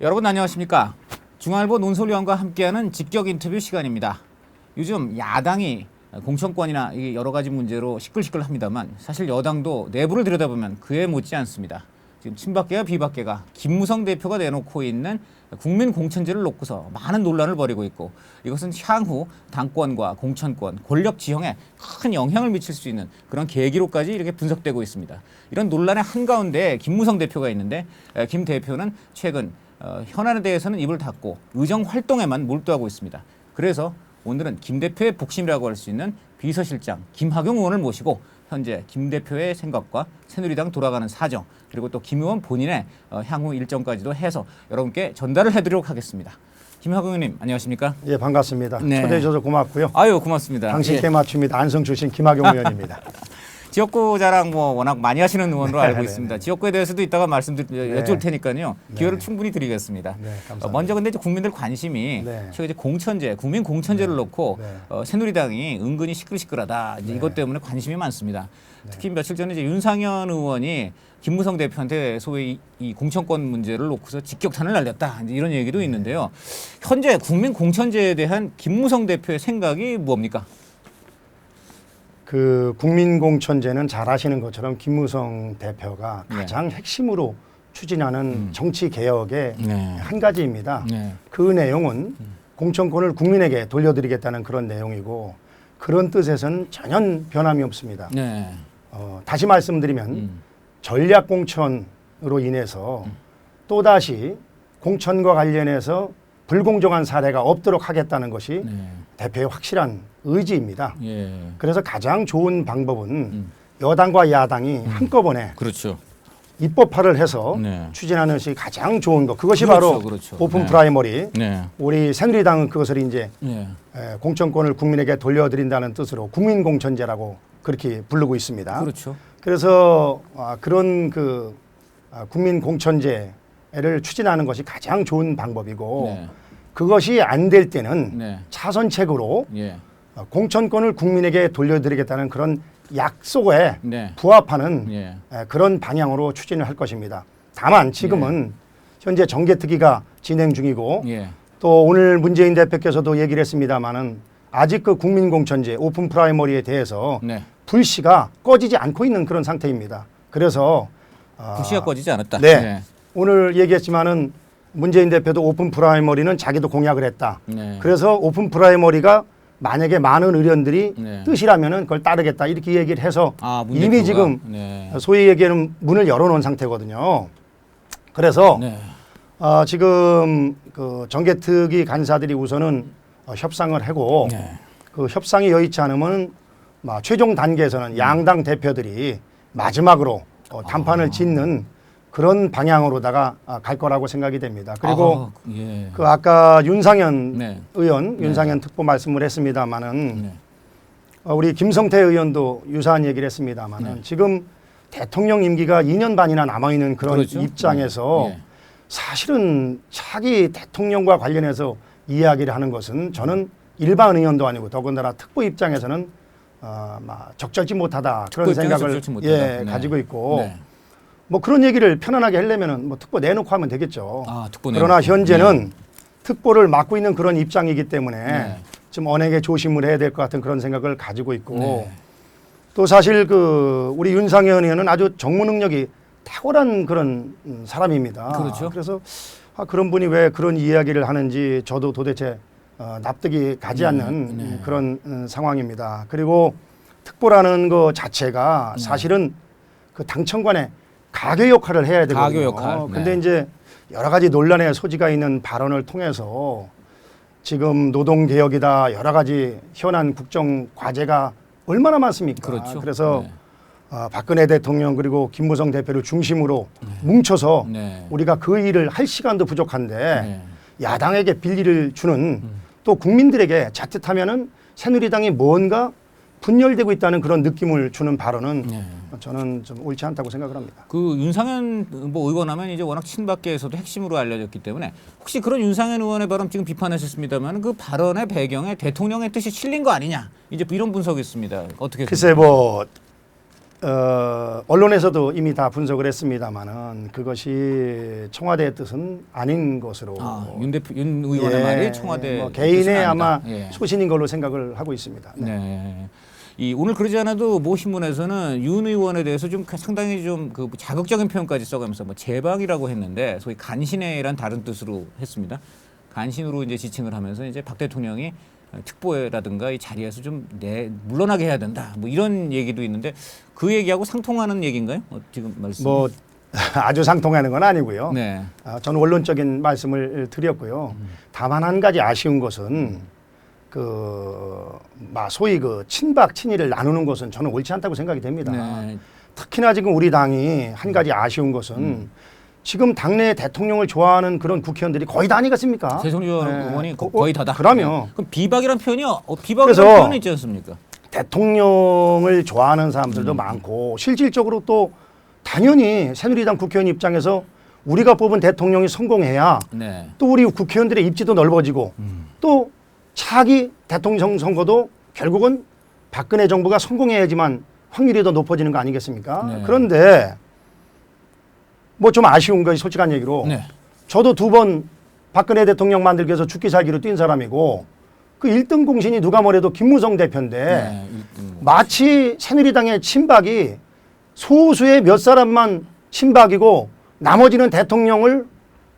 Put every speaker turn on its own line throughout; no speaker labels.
여러분 안녕하십니까? 중앙일보 논설위원과 함께하는 직격 인터뷰 시간입니다. 요즘 야당이 공천권이나 여러 가지 문제로 시끌시끌합니다만 사실 여당도 내부를 들여다보면 그에 못지 않습니다. 지금 친박계와 비박계가 김무성 대표가 내놓고 있는 국민공천제를 놓고서 많은 논란을 벌이고 있고, 이것은 향후 당권과 공천권, 권력 지형에 큰 영향을 미칠 수 있는 그런 계기로까지 이렇게 분석되고 있습니다. 이런 논란의 한가운데 김무성 대표가 있는데, 김 대표는 최근 현안에 대해서는 입을 닫고 의정 활동에만 몰두하고 있습니다. 그래서 오늘은 김 대표의 복심이라고 할 수 있는 비서실장 김학용 의원을 모시고 현재 김 대표의 생각과 새누리당 돌아가는 사정, 그리고 또 김 의원 본인의 향후 일정까지도 해서 여러분께 전달을 해드리도록 하겠습니다. 김학용 의원님 안녕하십니까?
예, 반갑습니다.
네.
초대해 주셔서 고맙고요.
아유, 고맙습니다.
당신께 맞춥니다. 안성 출신 김학용 의원입니다.
지역구 자랑 워낙 많이 하시는 의원으로 알고
네,
있습니다.
네.
지역구에 대해서도 이따가 여쭐 테니까요. 기회를
네.
충분히 드리겠습니다.
네, 감사합니다.
먼저 근데 이제 국민들 관심이
네.
최근 이제 공천제, 국민 공천제를 놓고
네.
새누리당이 은근히 시끌시끌하다. 이제 이것 때문에 관심이 많습니다. 특히 며칠 전에 이제 윤상현 의원이 김무성 대표한테 소위 이 공천권 문제를 놓고서 직격탄을 날렸다. 이제 이런 얘기도 있는데요. 현재 국민 공천제에 대한 김무성 대표의 생각이 뭡니까?
그 국민공천제는 잘 아시는 것처럼 김무성 대표가
네.
가장 핵심으로 추진하는 정치 개혁의
네.
한 가지입니다.
네.
그 내용은 공천권을 국민에게 돌려드리겠다는 그런 내용이고, 그런 뜻에서는 전혀 변함이 없습니다.
네.
다시 말씀드리면 전략공천으로 인해서 또다시 공천과 관련해서 불공정한 사례가 없도록 하겠다는 것이
네.
대표의 확실한 의지입니다.
예.
그래서 가장 좋은 방법은 여당과 야당이 한꺼번에
그렇죠.
입법화를 해서
네.
추진하는 것이 가장 좋은 것. 그것이
그렇죠,
바로
그렇죠.
오픈
네.
프라이머리.
네.
우리 새누리당은 그것을 이제
네.
공천권을 국민에게 돌려드린다는 뜻으로 국민공천제라고 그렇게 부르고 있습니다.
그렇죠.
그래서 그런 국민공천제를 추진하는 것이 가장 좋은 방법이고,
네.
그것이 안 될 때는
네.
차선책으로
예.
공천권을 국민에게 돌려드리겠다는 그런 약속에
네.
부합하는
예.
그런 방향으로 추진을 할 것입니다. 다만 지금은 현재 정개특위가 진행 중이고,
예.
또 오늘 문재인 대표께서도 얘기를 했습니다마는 아직 그 국민공천제 오픈 프라이머리에 대해서
네.
불씨가 꺼지지 않고 있는 그런 상태입니다. 그래서
불씨가 꺼지지 않았다.
네. 오늘 얘기했지만은 문재인 대표도 오픈 프라이머리는 자기도 공약을 했다.
네.
그래서 오픈 프라이머리가 만약에 많은 의원들이
네.
뜻이라면은 그걸 따르겠다 이렇게 얘기를 해서
문
이미
대표가?
지금
네.
소위 얘기하는 문을 열어놓은 상태거든요. 그래서
네.
지금 그 정개특위 간사들이 우선은 협상을 하고
네.
그 협상이 여의치 않으면 최종 단계에서는 양당 대표들이 마지막으로 단판을 짓는 그런 방향으로다가 갈 거라고 생각이 됩니다. 그리고
예.
그 아까 윤상현
네.
의원, 윤상현 특보 말씀을 했습니다마는
네.
우리 김성태 의원도 유사한 얘기를 했습니다마는 지금 대통령 임기가 2년 반이나 남아있는 그런
그렇죠.
입장에서
네.
사실은 차기 대통령과 관련해서 이야기를 하는 것은 저는 일반 의원도 아니고 더군다나 특보 입장에서는 적절치 못하다 그런 생각을
적절치 못하다. 네.
가지고 있고
네.
뭐 그런 얘기를 편안하게 하려면은 뭐 특보 내놓고 하면 되겠죠.
특보
그러나
내놓고.
현재는 특보를 맡고 있는 그런 입장이기 때문에
네.
좀 언행에 조심을 해야 될 것 같은 그런 생각을 가지고 있고
네.
또 사실 우리 윤상현 의원은 아주 정무 능력이 탁월한 그런 사람입니다.
그렇죠.
그래서 그런 분이 왜 그런 이야기를 하는지 저도 도대체 납득이 가지 않는 그런 상황입니다. 그리고 특보라는 것 자체가 사실은 그 당청관의 가교 역할을 해야 되거든요.
가교 역할.
근데 이제 여러 가지 논란의 소지가 있는 발언을 통해서 지금 노동개혁이다 여러 가지 현안 국정 과제가 얼마나 많습니까?
그렇죠.
그래서 박근혜 대통령 그리고 김무성 대표를 중심으로 뭉쳐서 우리가 그 일을 할 시간도 부족한데 야당에게 빌리를 주는 또 국민들에게 자칫하면은 새누리당이 뭔가 분열되고 있다는 그런 느낌을 주는 발언은
네.
저는 좀 옳지 않다고 생각을 합니다.
그 윤상현 뭐 의원 하면 이제 워낙 친박계에서도 핵심으로 알려졌기 때문에 혹시 그런 윤상현 의원의 발언 지금 비판하셨습니다만 그 발언의 배경에 대통령의 뜻이 실린 거 아니냐 이제 이런 분석이 있습니다. 어떻게
글쎄 뭐 언론에서도 이미 다 분석을 했습니다만은 그것이 청와대의 뜻은 아닌 것으로
윤 의원의 말이 청와대
뭐 개인의 아마
예.
소신인 걸로 생각을 하고 있습니다. 네.
네. 이 오늘 그러지 않아도 모 신문에서는 윤 의원에 대해서 좀 상당히 좀 그 자극적인 표현까지 써가면서 뭐 제방이라고 했는데 소위 간신해란 다른 뜻으로 했습니다. 간신으로 이제 지칭을 하면서 이제 박 대통령이 특보라든가 이 자리에서 좀 물러나게 해야 된다. 뭐 이런 얘기도 있는데 그 얘기하고 상통하는 얘기인가요? 지금 말씀.
뭐 아주 상통하는 건 아니고요.
네.
저는 원론적인 말씀을 드렸고요. 다만 한 가지 아쉬운 것은 소위 그 친박 친이를 나누는 것은 저는 옳지 않다고 생각이 됩니다.
네.
특히나 지금 우리 당이 한 가지 아쉬운 것은 지금 당내 대통령을 좋아하는 그런 국회의원들이 거의 다 아니겠습니까?
최성주
네.
의원이 거의 다다.
그러면
그럼 비박이란 표현이요? 비박이라는 표현이 있지 않습니까?
대통령을 좋아하는 사람들도 많고 실질적으로 또 당연히 새누리당 국회의원 입장에서 우리가 뽑은 대통령이 성공해야
네.
또 우리 국회의원들의 입지도 넓어지고 또 차기 대통령 선거도 결국은 박근혜 정부가 성공해야지만 확률이 더 높아지는 거 아니겠습니까?
네.
그런데 뭐 좀 아쉬운 것이 솔직한 얘기로
네.
저도 2번 박근혜 대통령 만들기 위해서 죽기 살기로 뛴 사람이고 그 1등 공신이 누가 뭐래도 김무성 대표인데
네.
마치 새누리당의 친박이 소수의 몇 사람만 친박이고 나머지는 대통령을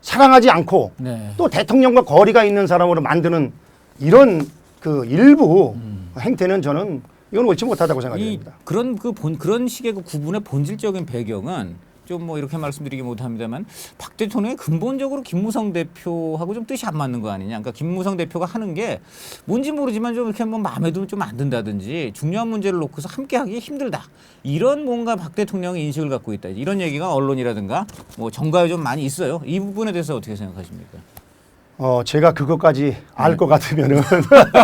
사랑하지 않고
네.
또 대통령과 거리가 있는 사람으로 만드는 이런 그 일부 행태는 저는 이건 옳지 못하다고 생각합니다.
그런 식의 그 구분의 본질적인 배경은 좀 뭐 이렇게 말씀드리기 못합니다만 박 대통령이 근본적으로 김무성 대표하고 좀 뜻이 안 맞는 거 아니냐. 그러니까 김무성 대표가 하는 게 뭔지 모르지만 좀 이렇게 뭐 마음에 들면 좀 안 든다든지 중요한 문제를 놓고서 함께하기 힘들다. 이런 뭔가 박 대통령의 인식을 갖고 있다. 이런 얘기가 언론이라든가 뭐 정가에 좀 많이 있어요. 이 부분에 대해서 어떻게 생각하십니까?
제가 그것까지 알 것 같으면은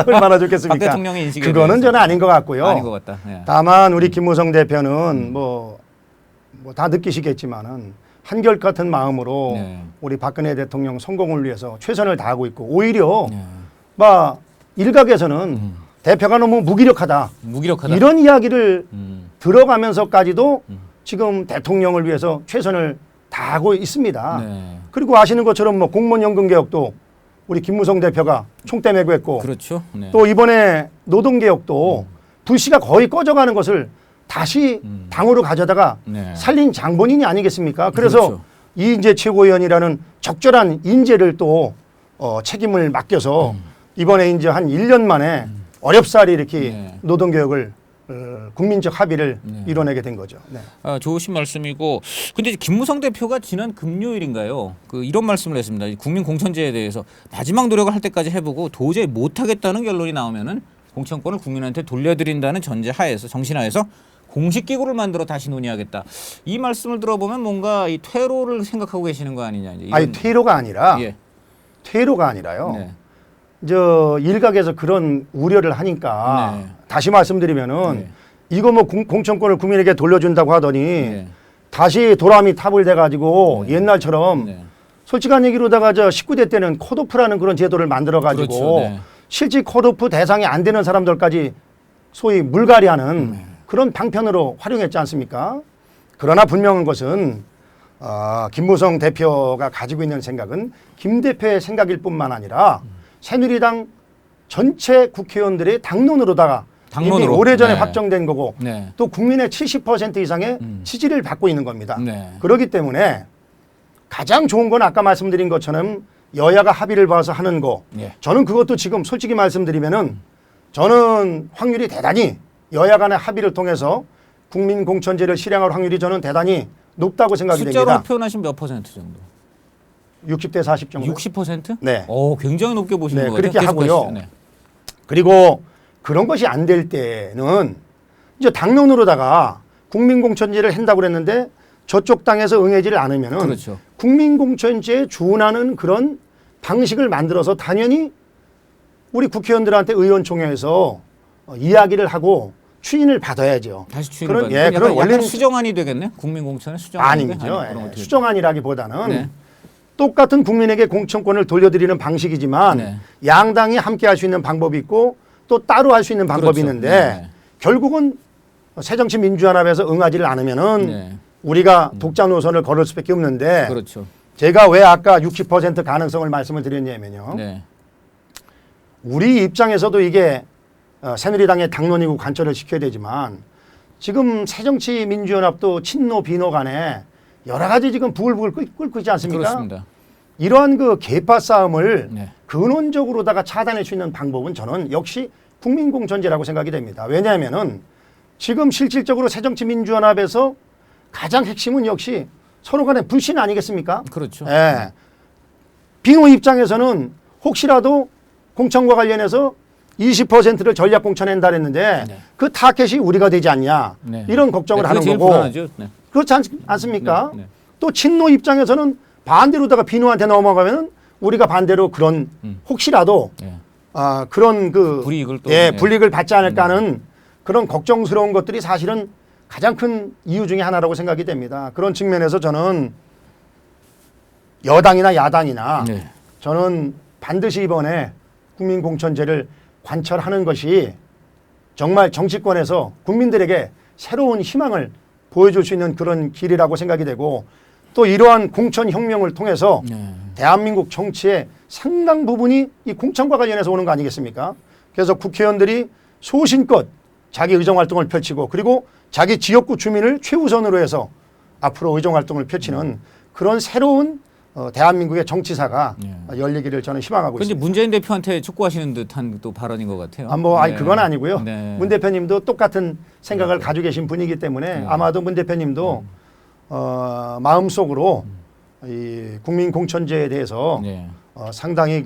얼마나 좋겠습니까?
박 대통령의 인식에
그거는
대해서.
저는 아닌 것 같고요.
아닌 것 같다. 예.
다만 우리 김무성 대표는 뭐 다 느끼시겠지만은 한결 같은 마음으로
네.
우리 박근혜 대통령 성공을 위해서 최선을 다하고 있고 오히려
네.
막 일각에서는 대표가 너무 무기력하다. 이런 이야기를 들어가면서까지도 지금 대통령을 위해서 최선을 다하고 있습니다.
네.
그리고 아시는 것처럼 뭐 공무원연금 개혁도 우리 김무성 대표가 총대 메고 했고
그렇죠. 네.
또 이번에 노동개혁도 불씨가 거의 꺼져가는 것을 다시 당으로 가져다가
네.
살린 장본인이 아니겠습니까? 그래서
그렇죠.
이인재 최고위원이라는 적절한 인재를 또 책임을 맡겨서 이번에 이제 한 1년 만에 어렵사리 이렇게
네.
노동개혁을 국민적 합의를
네.
이뤄내게 된 거죠. 네.
좋으신 말씀이고, 근데 김무성 대표가 지난 금요일인가요? 이런 말씀을 했습니다. 국민 공천제에 대해서 마지막 노력을 할 때까지 해보고 도저히 못하겠다는 결론이 나오면은 공천권을 국민한테 돌려드린다는 전제하에서 정신하에서 공식 기구를 만들어 다시 논의하겠다. 이 말씀을 들어보면 뭔가 이 퇴로를 생각하고 계시는 거 아니냐? 이제
아니 퇴로가 아니라
예.
퇴로가 아니라요.
네.
저 일각에서 그런 우려를 하니까
네.
다시 말씀드리면은
네.
이거 뭐 공천권을 국민에게 돌려준다고 하더니
네.
다시 도람이 탑을 돼가지고 옛날처럼
네.
솔직한 얘기로다가 저 19대 때는 컷오프라는 그런 제도를 만들어가지고
그렇죠. 네.
실제 컷오프 대상이 안 되는 사람들까지 소위 물갈이하는 그런 방편으로 활용했지 않습니까? 그러나 분명한 것은 김무성 대표가 가지고 있는 생각은 김 대표의 생각일 뿐만 아니라 새누리당 전체 국회의원들의 당론으로다가 이미 오래전에
네.
확정된 거고
네.
또 국민의 70% 이상의 지지를 받고 있는 겁니다.
네.
그렇기 때문에 가장 좋은 건 아까 말씀드린 것처럼 여야가 합의를 봐서 하는 거.
예.
저는 그것도 지금 솔직히 말씀드리면은 저는 확률이 대단히 여야 간의 합의를 통해서 국민 공천제를 실행할 확률이 저는 대단히 높다고 생각이
숫자로
됩니다.
표현하시면 몇 퍼센트 정도?
60대 40 정도.
60%?
네.
굉장히 높게 보시는
네,
것 같아요.
그렇게
계속
하고요.
가시죠. 네.
그리고 그런 것이 안 될 때는 이제 당론으로다가 국민공천제를 한다고 그랬는데 저쪽 당에서 응하지를 않으면은
그렇죠.
국민공천제에 준하는 그런 방식을 만들어서 당연히 우리 국회의원들한테 의원총회에서 이야기를 하고 추인을 받아야죠.
다시 추인을
그런
받는
예, 그런 원래는
원래는 수정안이 되겠네. 국민공천의 수정안이
아니죠. 수정안이라기보다는
네.
똑같은 국민에게 공천권을 돌려드리는 방식이지만
네.
양당이 함께 할 수 있는 방법이 있고 또 따로 할 수 있는 방법이
그렇죠.
있는데
네.
결국은 새정치민주연합에서 응하지를 않으면은
네.
우리가 독자 노선을 걸을 수밖에 없는데
그렇죠.
제가 왜 아까 60% 가능성을 말씀을 드렸냐면요.
네.
우리 입장에서도 이게 새누리당의 당론이고 관철을 시켜야 되지만 지금 새정치민주연합도 친노 비노 간에 여러 가지 지금 부글부글 끓고 있지 않습니까?
그렇습니다.
이러한 그 계파 싸움을
네.
근원적으로다가 차단할 수 있는 방법은 저는 역시 국민공천제라고 생각이 됩니다. 왜냐하면은 지금 실질적으로 새정치민주연합에서 가장 핵심은 역시 서로 간의 불신 아니겠습니까?
그렇죠.
예. 비노 입장에서는 혹시라도 공천과 관련해서 20%를 전략 공천한다 했는데
네.
그 타켓이 우리가 되지 않냐
네.
이런 걱정을
네,
하는
그게 제일
거고
불안하죠. 네.
그렇지 않습니까?
네, 네.
또 친노 입장에서는 반대로다가 비노한테 넘어가면은 우리가 반대로 그런 혹시라도
네.
그런 그
불이익을 또
예,
네.
불이익을 받지 않을까 하는 그런 걱정스러운 것들이 사실은 가장 큰 이유 중에 하나라고 생각이 됩니다. 그런 측면에서 저는 여당이나 야당이나
네.
저는 반드시 이번에 국민공천제를 관철하는 것이 정말 정치권에서 국민들에게 새로운 희망을 보여줄 수 있는 그런 길이라고 생각이 되고 또 이러한 공천혁명을 통해서
네.
대한민국 정치의 상당 부분이 이 공천과 관련해서 오는 거 아니겠습니까? 그래서 국회의원들이 소신껏 자기 의정활동을 펼치고 그리고 자기 지역구 주민을 최우선으로 해서 앞으로 의정활동을 펼치는 그런 새로운 대한민국의 정치사가 열리기를 저는 희망하고
근데
있습니다.
문재인 대표한테 촉구하시는 듯한 또 발언인 것 같아요.
아니 그건 아니고요.
네.
문 대표님도 똑같은 생각을 가지고 계신 분이기 때문에 아마도 문 대표님도 마음속으로 이 국민공천제에 대해서
네.
상당히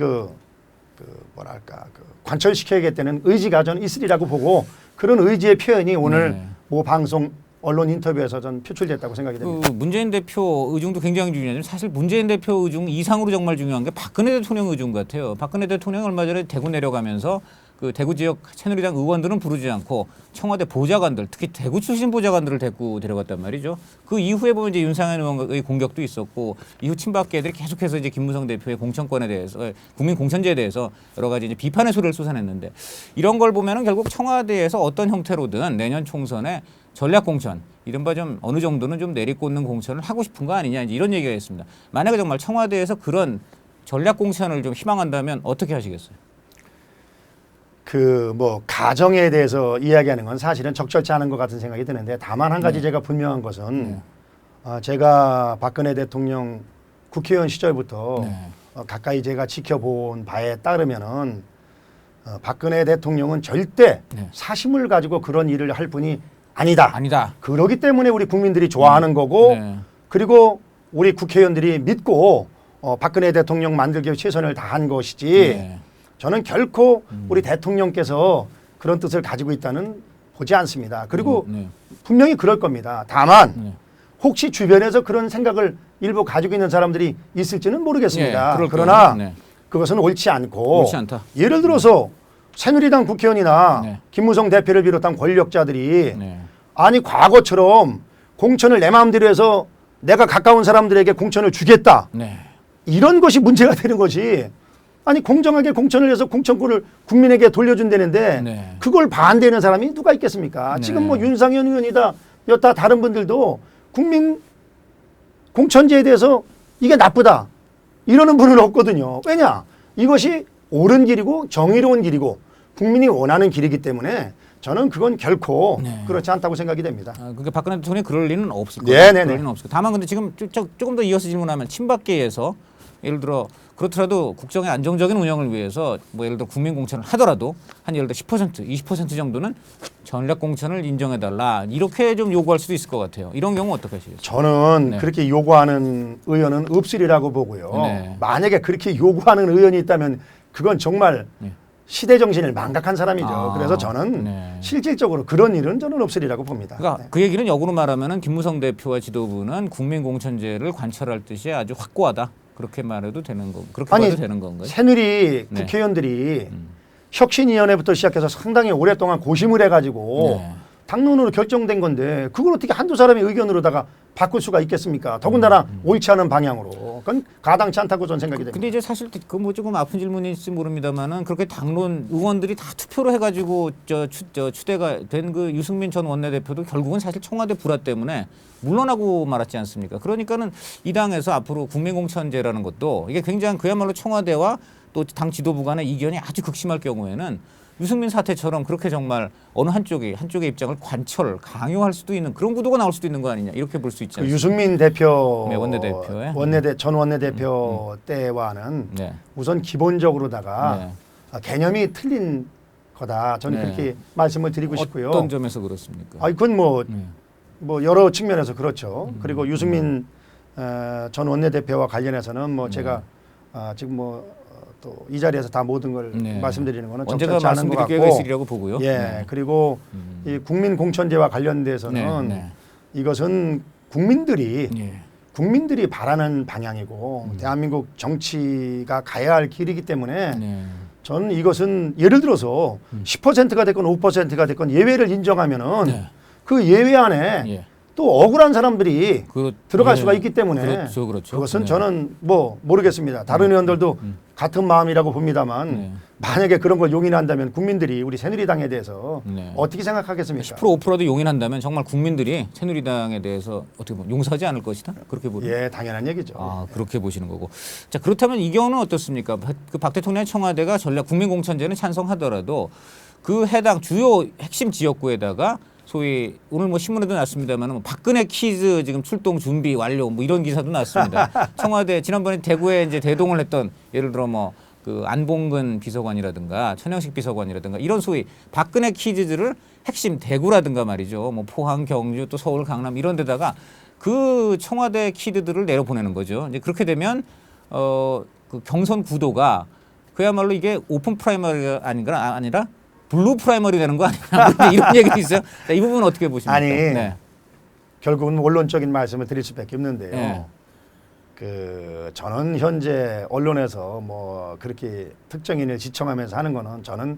뭐랄까 관철시켜야겠다는 의지가 저는 있으리라고 보고 그런 의지의 표현이 오늘
네.
모 방송 언론 인터뷰에서 전 표출됐다고 생각이 됩니다.
그 문재인 대표 의중도 굉장히 중요하지만 사실 문재인 대표 의중 이상으로 정말 중요한 게 박근혜 대통령 의중 같아요. 박근혜 대통령 얼마 전에 대구 내려가면서 그 대구 지역 새누리당 의원들은 부르지 않고 청와대 보좌관들 특히 대구 출신 보좌관들을 데리고 데려갔단 말이죠. 그 이후에 보면 이제 윤상현 의원의 공격도 있었고 이후 친박계들이 계속해서 이제 김무성 대표의 공천권에 대해서 국민 공천제에 대해서 여러 가지 이제 비판의 소리를 쏟아냈는데 이런 걸 보면은 결국 청와대에서 어떤 형태로든 내년 총선에 전략 공천 이른바 좀 어느 정도는 좀 내리꽂는 공천을 하고 싶은 거 아니냐 이제 이런 얘기가 있습니다. 만약에 정말 청와대에서 그런 전략 공천을 좀 희망한다면 어떻게 하시겠어요?
가정에 대해서 이야기하는 건 사실은 적절치 않은 것 같은 생각이 드는데 다만 한 가지 제가 분명한 것은 제가 박근혜 대통령 국회의원 시절부터 가까이 제가 지켜본 바에 따르면은 박근혜 대통령은 절대 사심을 가지고 그런 일을 할 분이 아니다. 그렇기 때문에 우리 국민들이 좋아하는 거고 그리고 우리 국회의원들이 믿고 박근혜 대통령 만들기 위해 최선을 다한 것이지 저는 결코 우리 대통령께서 그런 뜻을 가지고 있다는 보지 않습니다. 그리고 분명히 그럴 겁니다. 다만 혹시 주변에서 그런 생각을 일부 가지고 있는 사람들이 있을지는 모르겠습니다. 그러나 그것은 옳지 않고
옳지 않다.
예를 들어서 새누리당 국회의원이나 김무성 대표를 비롯한 권력자들이 아니 과거처럼 공천을 내 마음대로 해서 내가 가까운 사람들에게 공천을 주겠다. 이런 것이 문제가 되는 것이 아니 공정하게 공천을 해서 공천권을 국민에게 돌려준다는데 그걸 반대하는 사람이 누가 있겠습니까? 지금 뭐 윤상현 의원이다 여타 다른 분들도 국민 공천제에 대해서 이게 나쁘다 이러는 분은 없거든요. 왜냐? 이것이 옳은 길이고 정의로운 길이고 국민이 원하는 길이기 때문에 저는 그건 결코 그렇지 않다고 생각이 됩니다.
그러니까 박근혜 대통령이 그럴 리는 없을 거예요. 그럴 리는 없을 거예요. 다만 근데 지금 조금 더 이어서 질문하면 친박계에서 예를 들어 그렇더라도 국정의 안정적인 운영을 위해서 뭐 예를 들어 국민 공천을 하더라도 한 예를 들어 10%, 20% 정도는 전략 공천을 인정해달라 이렇게 좀 요구할 수도 있을 것 같아요. 이런 경우 어떻게 하시겠어요?
저는 그렇게 요구하는 의원은 없으리라고 보고요. 만약에 그렇게 요구하는 의원이 있다면 그건 정말 시대 정신을 망각한 사람이죠. 그래서 저는 실질적으로 그런 일은 저는 없으리라고 봅니다.
그러니까 그 얘기는 역으로 말하면은 김무성 대표와 지도부는 국민 공천제를 관철할 뜻이 아주 확고하다. 그렇게 말해도 되는 거, 그렇게 봐도 되는 건가요?
새누리 국회의원들이 혁신위원회부터 시작해서 상당히 오랫동안 고심을 해가지고 당론으로 결정된 건데 그걸 어떻게 한두 사람의 의견으로다가 바꿀 수가 있겠습니까? 더군다나 옳지 않은 방향으로. 그건 가당치 않다고 저는 생각이 됩니다.
근데 이제 사실 그 뭐 조금 아픈 질문일지 모릅니다만은 그렇게 당론 의원들이 다 투표로 해가지고 추대가 된 그 유승민 전 원내대표도 결국은 사실 청와대 불화 때문에 물러나고 말았지 않습니까? 그러니까는 이 당에서 앞으로 국민공천제라는 것도 이게 굉장히 그야말로 청와대와 또 당 지도부 간의 이견이 아주 극심할 경우에는 유승민 사태처럼 그렇게 정말 어느 한쪽의 입장을 강요할 수도 있는 그런 구도가 나올 수도 있는 거 아니냐 이렇게 볼 수 있지 않습니까?
유승민 대표
네, 원내대표의
전 원내대표 때와는
네.
우선 기본적으로다가
네.
개념이 틀린 거다. 저는
네.
그렇게 말씀을 드리고 싶고요.
어떤 점에서 그렇습니까?
아니 그건 뭐
네.
여러 측면에서 그렇죠. 그리고 유승민 전 원내대표와 관련해서는 뭐 제가 지금 뭐 또 이 자리에서 다 모든 걸
네.
말씀드리는 거는
언제가
적절치 않은 것
말씀드릴
같고
계획이 있으리라고 보고요.
예
네.
그리고 이 국민 공천제와 관련돼서는
네. 네.
이것은
예.
국민들이 바라는 방향이고 대한민국 정치가 가야 할 길이기 때문에
네.
저는 이것은 예를 들어서 10%가 됐건 5%가 됐건 예외를 인정하면은
네.
그 예외 안에
예.
또 억울한 사람들이 들어갈
예.
수가 있기 때문에
그렇죠.
그것은
네.
저는 뭐 모르겠습니다. 다른 의원들도 같은 마음이라고 봅니다만
네.
만약에 그런 걸 용인한다면 국민들이 우리 새누리당에 대해서
네.
어떻게 생각하겠습니까?
10% 5%도 용인한다면 정말 국민들이 새누리당에 대해서 어떻게 보면 용서하지 않을 것이다. 그렇게 보는.
예, 당연한 얘기죠.
아, 그렇게 보시는 거고. 자, 그렇다면 이 경우는 어떻습니까? 그 박 대통령의 청와대가 전략 국민공천제는 찬성하더라도 그 해당 주요 핵심 지역구에다가 소위 오늘 뭐 신문에도 났습니다만 박근혜 키즈 지금 출동 준비 완료 뭐 이런 기사도 났습니다. 청와대 지난번에 대구에 이제 대동을 했던 예를 들어 뭐 그 안봉근 비서관이라든가 천영식 비서관이라든가 이런 소위 박근혜 키즈들을 핵심 대구라든가 말이죠. 뭐 포항, 경주 또 서울, 강남 이런 데다가 그 청와대 키드들을 내려보내는 거죠. 이제 그렇게 되면 그 경선 구도가 그야말로 이게 오픈 프라이머리가 아니라 블루 프라이머리 되는 거 아니냐 이런 얘기도 있어요. 자, 이 부분은 어떻게 보십니까?
아니
네.
결국은 원론적인 말씀을 드릴 수밖에 없는데요.
네.
저는 현재 언론에서 뭐 그렇게 특정인을 지청하면서 하는 거는 저는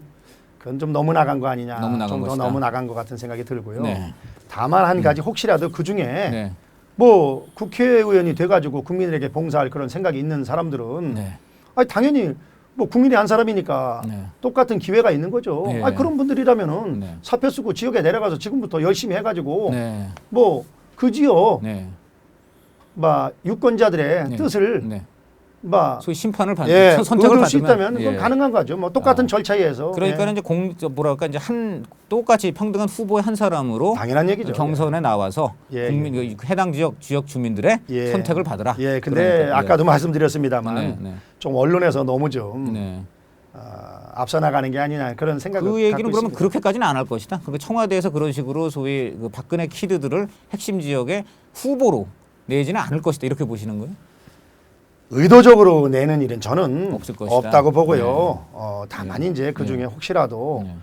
그건 좀 너무 나간 거 아니냐,
너무 나간
좀 더
것이다.
너무 나간 것 같은 생각이 들고요.
네.
다만 한 가지 혹시라도 그 중에
네.
뭐 국회의원이 돼가지고 국민에게 봉사할 그런 생각이 있는 사람들은
네.
아니 당연히 뭐 국민이 한 사람이니까
네.
똑같은 기회가 있는 거죠.
네.
아니 그런 분들이라면은
네.
사표 쓰고 지역에 내려가서 지금부터 열심히 해가지고
네.
뭐 그 지역
네.
막 유권자들의
네.
뜻을
네.
막
소위 심판을
예,
선택을
얻을 수
받으면
있다면 그건 가능한 거죠. 뭐 똑같은 절차에 의해서.
그러니까
예.
이제 뭐랄까 이제 똑같이 평등한 후보의 한 사람으로
당연한 얘기죠.
경선에 나와서
예,
국민 그 해당 지역 주민들의
예.
선택을 받으라.
예, 근데
그러니까,
아까도 말씀드렸습니다만
네, 네.
좀 언론에서 너무 좀
네.
앞서 나가는 게 아니냐 그런 생각을
그 얘기는
갖고
그러면
있습니다.
그렇게까지는 안 할 것이다. 그러니까 청와대에서 그런 식으로 소위 그 박근혜 키드들을 핵심 지역의 후보로 내지는 않을 것이다. 이렇게 보시는 거예요?
의도적으로 내는 일은 저는
없을 것이다.
없다고 보고요. 다만
네.
이제 그 중에
네.
혹시라도
네.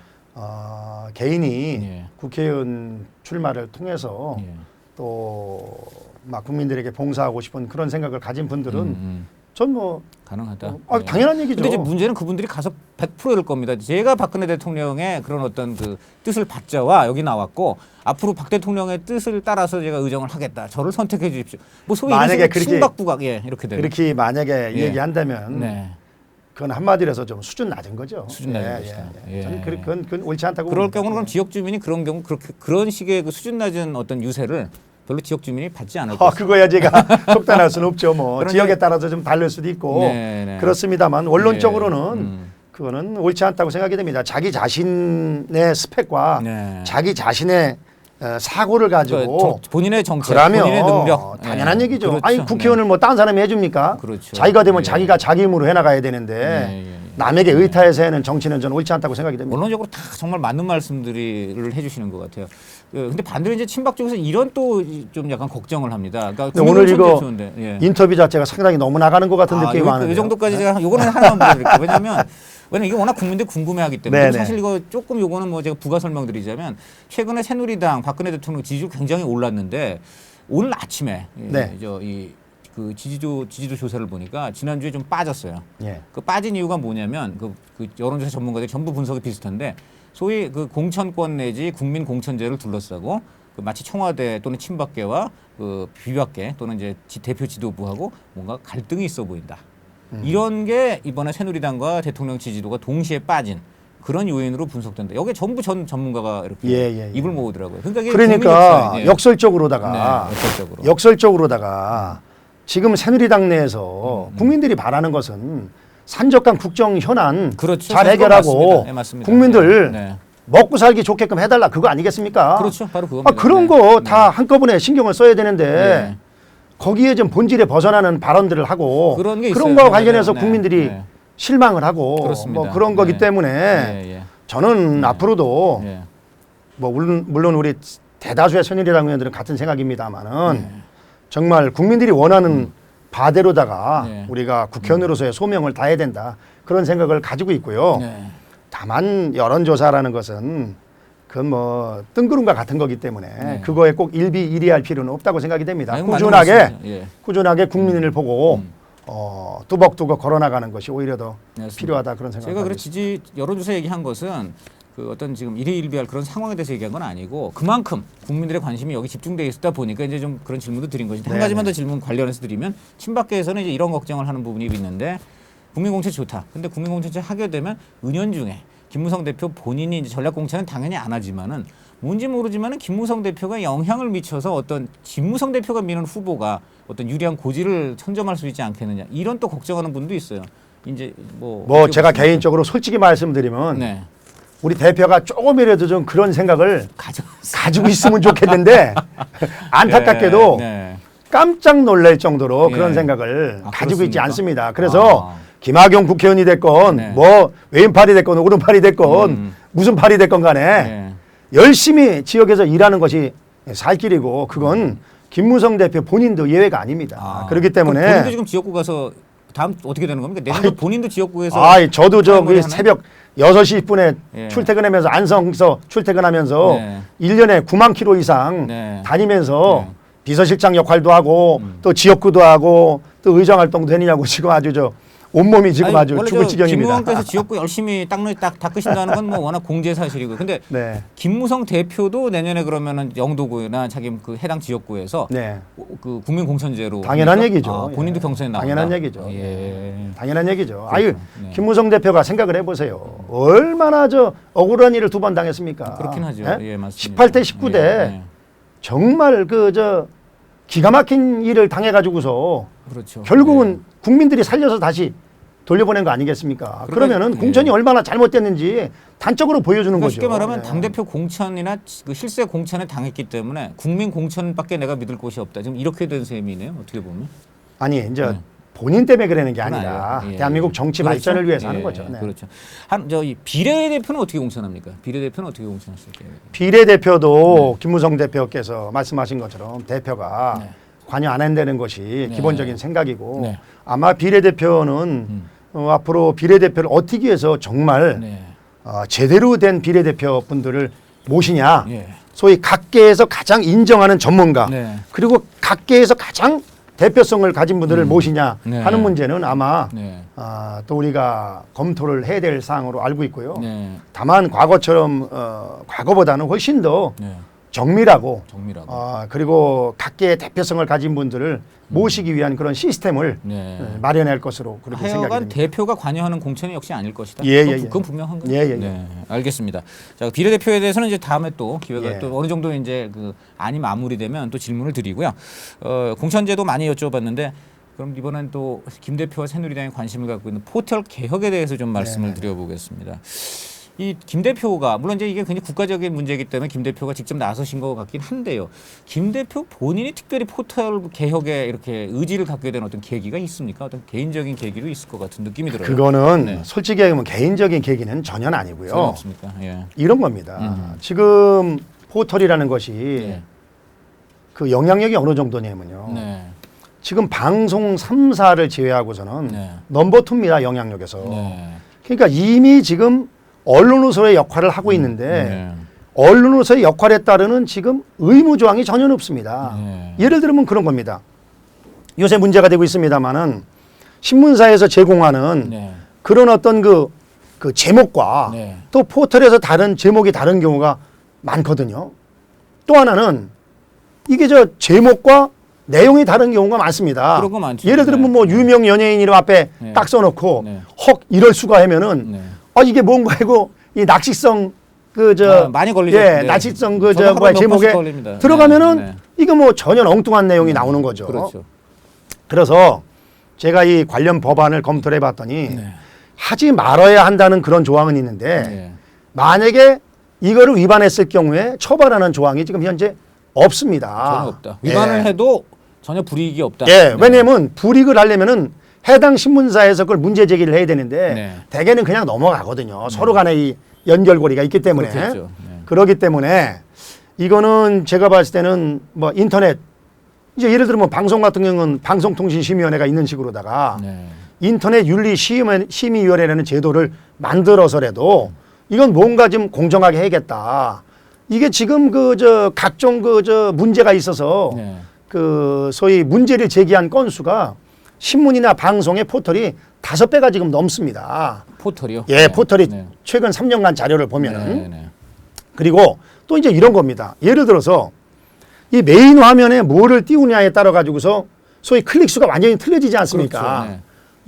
개인이
네.
국회의원 출마를 통해서
예.
또 막 국민들에게 봉사하고 싶은 그런 생각을 가진 분들은 전 뭐
가능하다. 예.
당연한 얘기죠.
근데 이제 문제는 그분들이 가서 100%일 겁니다. 제가 박근혜 대통령의 그런 어떤 그 뜻을 받자와 여기 나왔고 앞으로 박 대통령의 뜻을 따라서 제가 의정을 하겠다. 저를 선택해 주십시오. 뭐 소위
만약에
이런
그렇게-
친박부각 이렇게 되는.
그렇게 만약에
예.
얘기한다면
네.
그건 한마디로 해서 좀 수준 낮은 거죠.
수준 낮은 것이다. 예.
저는 그건 옳지 않다고
그럴
봅니다.
경우는 그럼 지역 주민이 그런 경우 그런 식의 그 수준 낮은 어떤 유세를 별로 지역 주민이 받지 않을 것이다.
그거야 제가 속단할 수는 없죠. 뭐
그런
지역에
얘기-
따라서 좀 다를 수도 있고
네, 네.
그렇습니다만 원론적으로는
예.
그거는 옳지 않다고 생각이 됩니다. 자기 자신의 스펙과
네.
자기 자신의 사고를 가지고
본인의 정책,
그러면
본인의 능력.
당연한
예.
얘기죠.
그렇죠.
아니 국회의원을 뭐 딴 사람이 해줍니까?
그렇죠.
자기가 되면
예.
자기가 자기 힘으로 해나가야 되는데
예.
남에게 의타해서 하는 정치는 저는 옳지 않다고 생각이 됩니다.
원론적으로 다 정말 맞는 말씀들을 해주시는 것 같아요. 근데 반대로 이제 친박 쪽에서 이런 또 좀 약간 걱정을 합니다. 그러니까
근데 오늘 이거
좋은데, 예.
인터뷰 자체가 상당히 너무 나가는 것 같은 느낌이 많은데
이 정도까지 제가 요거는 하나만 보여드릴게요. 왜냐면 이게 워낙 국민들이 궁금해하기 때문에
네네.
사실 이거 조금 요거는 뭐 제가 부가 설명드리자면 최근에 새누리당 박근혜 대통령 지지율 굉장히 올랐는데 오늘 아침에
네.
그 지지도 조사를 보니까 지난주에 좀 빠졌어요.
예.
그 빠진 이유가 뭐냐면 그 여론조사 전문가들이 전부 분석이 비슷한데 소위 그 공천권 내지 국민 공천제를 둘러싸고 그 마치 청와대 또는 친박계와 그 비박계 또는 이제 대표 지도부하고 뭔가 갈등이 있어 보인다. 이런 게 이번에 새누리당과 대통령 지지도가 동시에 빠진 그런 요인으로 분석된다. 여기에 전부 전 전문가가 이렇게 입을 모으더라고요.
그러니까 역설적으로다가
역설적으로.
역설적으로다가 지금 새누리당 내에서 국민들이 바라는 것은 산적한 국정 현안
그렇죠.
잘 해결하고
네, 맞습니다.
국민들
네.
먹고 살기 좋게끔 해달라 그거 아니겠습니까?
그렇죠. 바로 그겁니다.
그런 거 다 한꺼번에 신경을 써야 되는데
네.
거기에 좀 본질에 벗어나는 발언들을 하고
그런 게
그런
있어요.
거와
네,
관련해서
네,
국민들이
네.
실망을 하고
그렇습니다.
뭐 그런 거기
네.
때문에
예.
저는 앞으로도
예.
뭐 물론 우리 대다수의 새누리당 의원들은 같은 생각입니다만은 정말 국민들이 원하는 바대로다가
네.
우리가 국회의원으로서의 소명을 다해야 된다 그런 생각을 가지고 있고요.
네.
다만 여론조사라는 것은 그건 뭐 뜬구름과 같은 거기 때문에
네.
그거에 꼭 일비일비할 필요는 없다고 생각이 됩니다.
아이고,
꾸준하게
맞는 말씀이죠. 예.
꾸준하게 국민을 보고 뚜벅뚜벅 걸어나가는 것이 오히려 더
맞습니다.
필요하다 그런 생각을
제가
하고
그래
있습니다.
지지 여론조사 얘기한 것은 그 어떤 지금 일희일비할 그런 상황에 대해서 얘기한 건 아니고 그만큼 국민들의 관심이 여기 집중돼 있다 보니까 이제 좀 그런 질문도 드린 것인데 한
네네.
가지만 더 질문 관련해서 드리면 친박계에서는 이제 이런 걱정을 하는 부분이 있는데 국민공천 좋다. 근데 국민공천제 하게 되면 은연중에 김무성 대표 본인이 이제 전략공천은 당연히 안 하지만은 뭔지 모르지만은 김무성 대표가 영향을 미쳐서 어떤 김무성 대표가 미는 후보가 어떤 유리한 고지를 천점할 수 있지 않겠느냐 이런 또 걱정하는 분도 있어요. 이제 뭐
제가
어떻게
개인적으로 솔직히 말씀드리면
네.
우리 대표가 조금이라도 좀 그런 생각을
가져
가지고 있으면 좋겠는데 안타깝게도
네.
깜짝 놀랄 정도로
예.
그런 생각을 가지고 있지
그렇습니까?
않습니다. 그래서
아.
김학용 국회의원이 됐건
네.
뭐 왼팔이 됐건 오른팔이 됐건 무슨 팔이 됐건 간에
네.
열심히 지역에서 일하는 것이 살 길이고 그건 김무성 대표 본인도 예외가 아닙니다. 그렇기
그럼
때문에
본인도 지금 지역구 가서 다음 어떻게 되는 겁니까? 내년도 본인도 지역구에서
저도 저
하는
새벽 6시 10분에
예.
출퇴근하면서 안성에서 출퇴근하면서
네.
1년에 9만 킬로 이상
네.
다니면서
네.
비서실장 역할도 하고 또 지역구도 하고 또 의정 활동도 되느냐고 지금 아주 저 온몸이 지금 아주
원래
죽을
저
지경입니다.
김무성께서 지역구 열심히 닦으신다는 건 뭐 워낙 공제 사실이고 근데
네.
김무성 대표도 내년에 그러면은 영도구나 자기 그 해당 지역구에서
네.
그 국민 공천제로
당연한
합니까?
얘기죠.
본인도
예.
경선에 나온다.
당연한 얘기죠.
예.
당연한 얘기죠. 아유,
네.
김무성 대표가 생각을 해보세요. 얼마나 저 억울한 일을 2번 당했습니까?
그렇긴 하죠.
예?
예, 맞습니다.
18대 19대
예.
정말 그 저 기가 막힌 일을 당해가지고서
그렇죠.
결국은 국민들이 살려서 다시 돌려보낸 거 아니겠습니까? 그러면은
예.
공천이 얼마나 잘못됐는지 단적으로 보여주는
그러니까
거죠.
쉽게 말하면
예.
당대표 공천이나 그 실세 공천에 당했기 때문에 국민 공천밖에 내가 믿을 곳이 없다. 지금 이렇게 된 셈이네요. 어떻게 보면.
아니 이제
네.
본인 때문에 그러는 게
그건
아니라
아니에요. 예.
대한민국 정치
그렇죠?
발전을 위해서
예,
하는 거죠. 네.
그렇죠. 이 비례대표는 어떻게 공천합니까? 비례대표는 어떻게 공천하실까요?
비례대표도 김무성 대표께서 말씀하신 것처럼 대표가
네.
관여 안 한다는 것이
네.
기본적인 생각이고
네.
아마 비례대표는 앞으로 비례대표를 어떻게 해서 정말
네.
제대로 된 비례대표 분들을 모시냐
예.
소위 각계에서 가장 인정하는 전문가
네.
그리고 각계에서 가장 대표성을 가진 분들을 모시냐
네.
하는 문제는 아마
네.
또 우리가 검토를 해야 될 사항으로 알고 있고요.
네.
다만 과거처럼 과거보다는 훨씬 더
네.
정밀하고
정밀하고.
그리고 각계의 대표성을 가진 분들을 모시기 위한 그런 시스템을
네.
마련할 것으로 그렇게 생각이
하여간
됩니다.
대표가 관여하는 공천이 역시 아닐 것이다.
예,
그건,
예, 예.
그건 분명한 거죠.
예, 예, 예.
네, 알겠습니다. 자, 비례대표에 대해서는 이제 다음에 또 기회가
예.
또 어느 정도 이제 그 안이 마무리되면 또 질문을 드리고요. 공천제도 많이 여쭤봤는데 그럼 이번엔 또 김 대표와 새누리당에 관심을 갖고 있는 포털 개혁에 대해서 좀 말씀을
네.
드려보겠습니다. 이 김 대표가 물론 이제 이게 굉장히 국가적인 문제이기 때문에 김 대표가 직접 나서신 것 같긴 한데요. 김 대표 본인이 특별히 포털 개혁에 이렇게 의지를 갖게 된 어떤 계기가 있습니까? 어떤 개인적인 계기도 있을 것 같은 느낌이 들어요.
그거는
네.
솔직히 얘기하면 개인적인 계기는 전혀 아니고요.
전혀 없습니까? 예.
이런 겁니다. 지금 포털이라는 것이
예.
그 영향력이 어느 정도냐면요.
네.
지금 방송 3사를 제외하고서는
네.
넘버 2입니다. 영향력에서.
네.
그러니까 이미 지금 언론으로서의 역할을 하고 있는데
네.
언론으로서의 역할에 따르는 지금 의무 조항이 전혀 없습니다.
네.
예를 들면 그런 겁니다. 요새 문제가 되고 있습니다만은 신문사에서 제공하는
네.
그런 어떤 그 그 제목과
네.
또 포털에서 다른 제목이 다른 경우가 많거든요. 또 하나는 이게 저 제목과 내용이 다른 경우가 많습니다.
그런 거 많죠.
예를 들면
네.
뭐 유명 연예인 이름 앞에
네.
딱 써놓고
네.
헉 이럴 수가 하면은
네.
이게 뭔가 이거 이 낚시성 그 저
많이 걸리죠.
예,
네.
낚시성 그
저도
저
하루에
뭐야
몇
제목에
번씩 걸립니다.
들어가면은
네. 네.
이거 뭐 전혀 엉뚱한 내용이 나오는 거죠.
그렇죠.
그래서 제가 이 관련 법안을 검토를 해봤더니
네.
하지 말아야 한다는 그런 조항은 있는데
네.
만약에 이거를 위반했을 경우에 처벌하는 조항이 지금 현재 없습니다.
전혀 없다. 위반을
예.
해도 전혀 불이익이 없다.
예,
네.
왜냐하면 불이익을 하려면은 해당 신문사에서 그걸 문제 제기를 해야 되는데
네.
대개는 그냥 넘어가거든요. 서로 간에 이 연결고리가 있기 때문에
그렇겠죠. 네.
그렇기 때문에 이거는 제가 봤을 때는 뭐 인터넷 이제 예를 들면 방송 같은 경우는 방송통신심의위원회가 있는 식으로다가
네. 인터넷
윤리심의위원회라는 제도를 만들어서라도 이건 뭔가 좀 공정하게 해야겠다. 이게 지금 그 저 각종 그 저 문제가 있어서
네.
그 소위 문제를 제기한 건수가 신문이나 방송의 포털이 5배가 지금 넘습니다.
포털이요?
예,
네.
포털이
네.
최근 3년간 자료를 보면은
네, 네.
그리고 또 이제 이런 겁니다. 예를 들어서 이 메인 화면에 뭐를 띄우냐에 따라 가지고서 소위 클릭 수가 완전히 틀려지지 않습니까?
그렇죠. 네.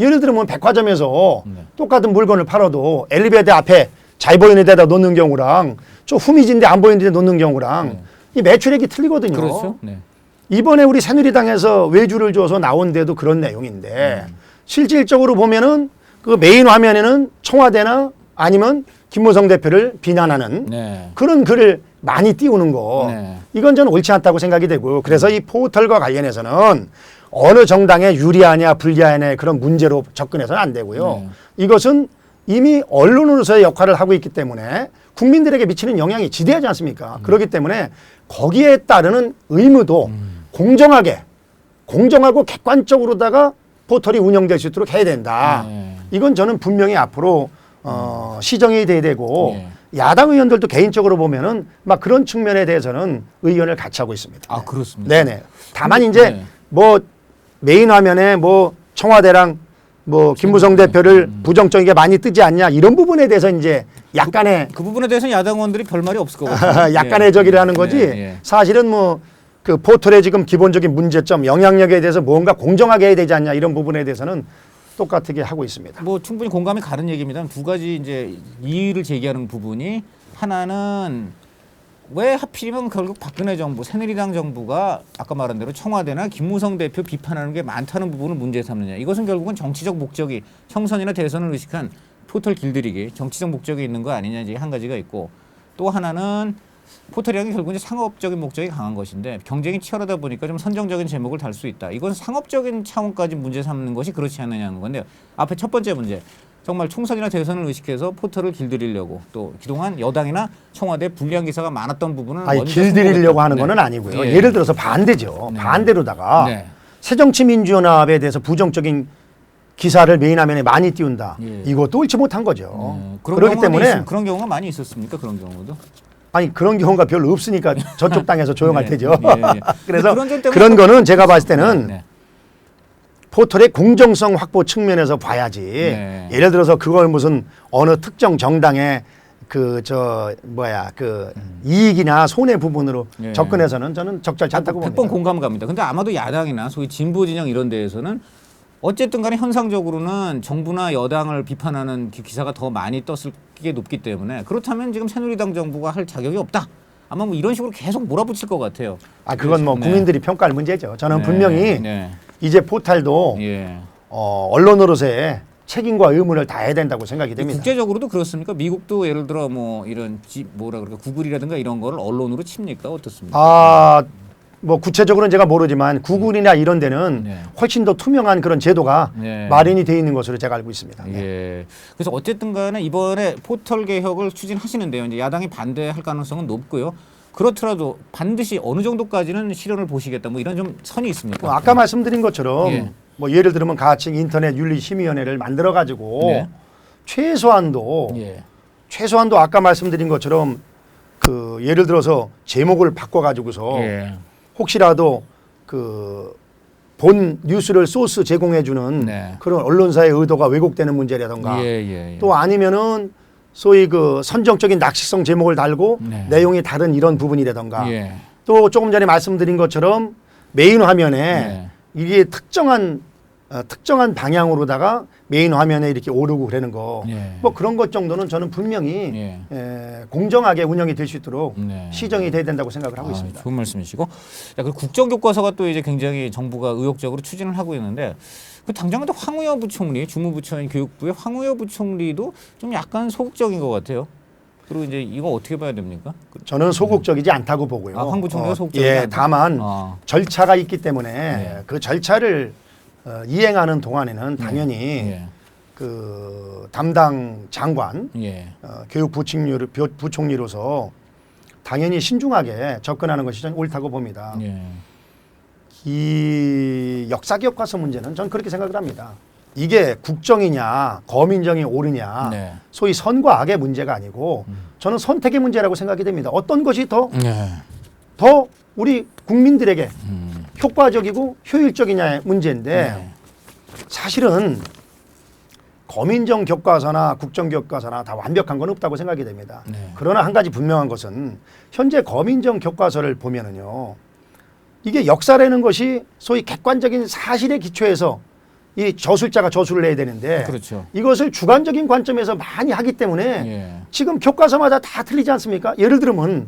예를 들면 백화점에서
네.
똑같은 물건을 팔아도 엘리베이터 앞에 잘 보이는 데다 놓는 경우랑 좀 후미진데 안 보이는 데 놓는 경우랑
네.
이 매출액이 틀리거든요.
그렇죠. 네.
이번에 우리 새누리당에서 외주를 줘서 나온 데도 그런 내용인데 실질적으로 보면은 그 메인 화면에는 청와대나 아니면 김무성 대표를 비난하는
네.
그런 글을 많이 띄우는 거
네.
이건 저는 옳지 않다고 생각이 되고 그래서 이 포털과 관련해서는 어느 정당에 유리하냐 불리하냐 그런 문제로 접근해서는 안 되고요.
네.
이것은 이미 언론으로서의 역할을 하고 있기 때문에 국민들에게 미치는 영향이 지대하지 않습니까? 그렇기 때문에 거기에 따르는 의무도 공정하고 객관적으로다가 포털이 운영될 수 있도록 해야 된다.
네.
이건 저는 분명히 앞으로 시정이 돼야 되고
네.
야당 의원들도 개인적으로 보면은 막 그런 측면에 대해서는 의견을 같이 하고 있습니다.
아, 그렇습니다.
네네. 다만 이제
네.
뭐 메인 화면에 뭐 청와대랑 뭐 김무성 대표를 부정적이게 많이 뜨지 않냐 이런 부분에 대해서 이제 약간의
그 부분에 대해서는 야당 의원들이 별 말이 없을 것 같아요.
약간의 저기를 하는 거지
예, 예.
사실은 뭐 그 포털의 지금 기본적인 문제점 영향력에 대해서 뭔가 공정하게 해야 되지 않냐 이런 부분에 대해서는 똑같게 하고 있습니다.
뭐 충분히 공감이 가는 얘기입니다. 두 가지 이제 이의를 제기하는 부분이 하나는 왜 하필이면 결국 박근혜 정부, 새누리당 정부가 아까 말한 대로 청와대나 김무성 대표 비판하는 게 많다는 부분을 문제 삼느냐. 이것은 결국은 정치적 목적이 총선이나 대선을 의식한 포털 길들이기, 정치적 목적이 있는 거 아니냐 이제 한 가지가 있고 또 하나는 포털이라는 게 결국은 상업적인 목적이 강한 것인데 경쟁이 치열하다 보니까 좀 선정적인 제목을 달 수 있다. 이건 상업적인 차원까지 문제 삼는 것이 그렇지 않느냐는 건데요. 앞에 첫 번째 문제. 정말 총선이나 대선을 의식해서 포털을 길들이려고 또 그동안 여당이나 청와대 불리한 기사가 많았던 부분을
아니
먼저
길들이려고 하는
네.
거는 아니고요.
예.
예를 들어서 반대죠.
네.
반대로다가
네.
새정치민주연합에 대해서 부정적인 기사를 메인 화면에 많이 띄운다.
예.
이것도 옳지 못한 거죠.
그런
그렇기
경우는
때문에
그런 경우가 많이 있었습니까? 그런 경우도.
아니 그런 경우가 별로 없으니까 저쪽 땅에서 조용할
네.
테죠.
예, 예.
그래서
그런 점 때문에
그런
또-
거는 제가 봤을 때는
네, 네.
포털의 공정성 확보 측면에서 봐야지.
네.
예를 들어서 그걸 무슨 어느 특정 정당의 그 이익이나 손해 부분으로
네.
접근해서는 저는 적절치 않다고
100번
봅니다.
공감 갑니다. 근데 아마도 야당이나 소위 진보 진영 이런 데에서는 어쨌든 간에 현상적으로는 정부나 여당을 비판하는 기사가 더 많이 떴을 게 높기 때문에 그렇다면 지금 새누리당 정부가 할 자격이 없다. 아마 뭐 이런 식으로 계속 몰아붙일 것 같아요.
아 그건 뭐
네.
국민들이 평가할 문제죠. 저는
네,
분명히
네.
이제 포털도
예.
언론으로서의 책임과 의무를 다해야 된다고 생각이 됩니다.
국제적으로도 그렇습니까? 미국도 예를 들어 뭐 이런 뭐라 그럴까 구글이라든가 이런 거를 언론으로 칩니까? 어떻습니까?
아, 뭐 구체적으로는 제가 모르지만 구글이나 이런 데는
네.
훨씬 더 투명한 그런 제도가
네.
마련이 돼 있는 것으로 제가 알고 있습니다. 네.
예. 그래서 어쨌든 간에 이번에 포털 개혁을 추진하시는데요. 이제 야당이 반대할 가능성은 높고요. 그렇더라도 반드시 어느 정도까지는 실현을 보시겠다. 뭐 이런 좀 선이 있습니까?
뭐 아까 말씀드린 것처럼
예.
뭐 예를 들면 가칭 인터넷 윤리심의위원회를 만들어 가지고
네.
최소한도
예.
아까 말씀드린 것처럼 그 예를 들어서 제목을 바꿔 가지고서
예.
혹시라도 그 본 뉴스를 소스 제공해주는
네.
그런 언론사의 의도가 왜곡되는 문제라던가
예.
또 아니면은 소위 그 선정적인 낚시성 제목을 달고
네.
내용이 다른 이런 부분이라던가
예.
또 조금 전에 말씀드린 것처럼 메인 화면에
네.
이게 특정한 방향으로다가 메인 화면에 이렇게 오르고 그러는 거
예.
뭐 그런 것 정도는 저는 분명히 공정하게 운영이 될 수 있도록
네.
시정이 돼야 된다고 생각을 하고 있습니다.
좋은 말씀이시고, 자, 그리고 국정교과서가 또 이제 굉장히 정부가 의욕적으로 추진을 하고 있는데, 그 당장은 황우여 부총리, 주무부처인 교육부의 황우여 부총리도 좀 약간 소극적인 것 같아요. 그리고 이제 이거 어떻게 봐야 됩니까?
저는 소극적이지 않다고 보고요.
황 부총리가 소극적이지
예,
않다?
다만 절차가 있기 때문에
네.
그 절차를 이행하는 동안에는 당연히
예.
그 담당 장관
예.
교육부총리로서 당연히 신중하게 접근하는 것이 저는 옳다고 봅니다.
예.
이 역사교과서 문제는 저는 그렇게 생각을 합니다. 이게 국정이냐 거민정이 옳으냐
네.
소위 선과 악의 문제가 아니고 저는 선택의 문제라고 생각이 됩니다. 어떤 것이 더 우리 국민들에게 효과적이고 효율적이냐의 문제인데 사실은 거민정 교과서나 국정 교과서나 다 완벽한 건 없다고 생각이 됩니다. 그러나 한 가지 분명한 것은 현재 거민정 교과서를 보면은요. 이게 역사라는 것이 소위 객관적인 사실에 기초해서 이 저술자가 저술을 해야 되는데
그렇죠.
이것을 주관적인 관점에서 많이 하기 때문에
예.
지금 교과서마다 다 틀리지 않습니까? 예를 들면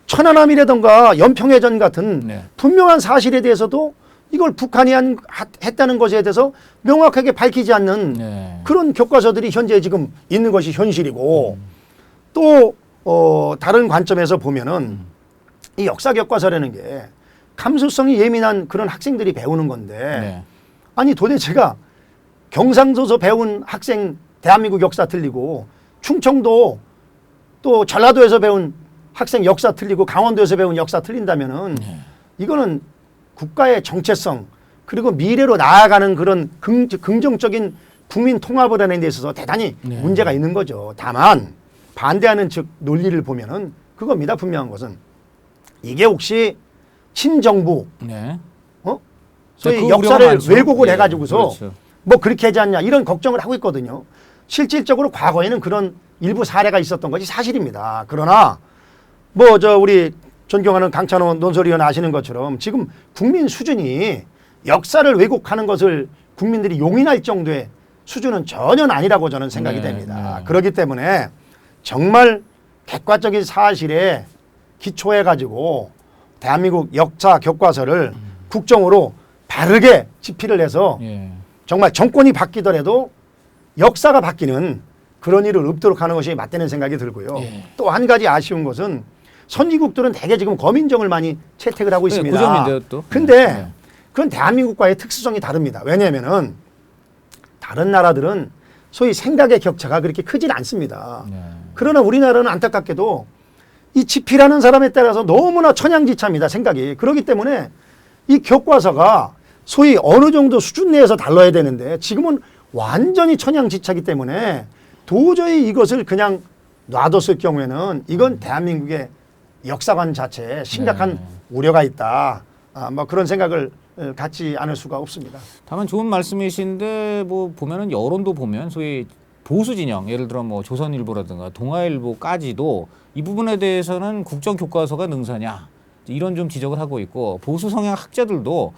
천안함이라든가 연평해전 같은 분명한 사실에 대해서도 이걸 북한이 했다는 것에 대해서 명확하게 밝히지 않는 그런 교과서들이 현재 지금 있는 것이 현실이고 또 다른 관점에서 보면은 이 역사 교과서라는 게 감수성이 예민한 그런 학생들이 배우는 건데 아니 도대체가 경상도에서 배운 학생 대한민국 역사 틀리고 충청도 또 전라도에서 배운 학생 역사 틀리고 강원도에서 배운 역사 틀린다면은 이거는 국가의 정체성 그리고 미래로 나아가는 그런 긍정적인 국민 통합을 하는 데 있어서 대단히 문제가 있는 거죠. 다만 반대하는 측 논리를 보면은 그겁니다. 분명한 것은 이게 혹시 친정부 소위 역사를 왜곡을 해가지고서 뭐 그렇게 하지 않냐 이런 걱정을 하고 있거든요. 실질적으로 과거에는 그런 일부 사례가 있었던 것이 사실입니다. 그러나 뭐 우리 존경하는 강찬호 논설위원 아시는 것처럼 지금 국민 수준이 역사를 왜곡하는 것을 국민들이 용인할 정도의 수준은 전혀 아니라고 저는 생각이 됩니다. 그렇기 때문에 정말 객관적인 사실에 기초해가지고 대한민국 역사 교과서를 국정으로 바르게 집필을 해서 정말 정권이 바뀌더라도 역사가 바뀌는 그런 일을 없도록 하는 것이 맞다는 생각이 들고요. 또 한 가지 아쉬운 것은 선진국들은 대개 지금 거민정을 많이 채택을 하고 있습니다.
그 점인데요, 또.
근데 그건 대한민국과의 특수성이 다릅니다. 왜냐하면은 다른 나라들은 소위 생각의 격차가 그렇게 크진 않습니다. 그러나 우리나라는 안타깝게도 이 집필하는 사람에 따라서 너무나 천양지차입니다. 생각이. 그렇기 때문에 이 교과서가 소위 어느 정도 수준 내에서 달라야 되는데 지금은 완전히 천양지차이기 때문에 도저히 이것을 그냥 놔뒀을 경우에는 이건 대한민국의 역사관 자체에 심각한 우려가 있다. 뭐 그런 생각을 갖지 않을 수가 없습니다.
다만 좋은 말씀이신데 뭐 보면은 여론도 보면 소위 보수 진영 예를 들어 뭐 조선일보라든가 동아일보까지도 이 부분에 대해서는 국정교과서가 능사냐 이런 좀 지적을 하고 있고 보수 성향 학자들도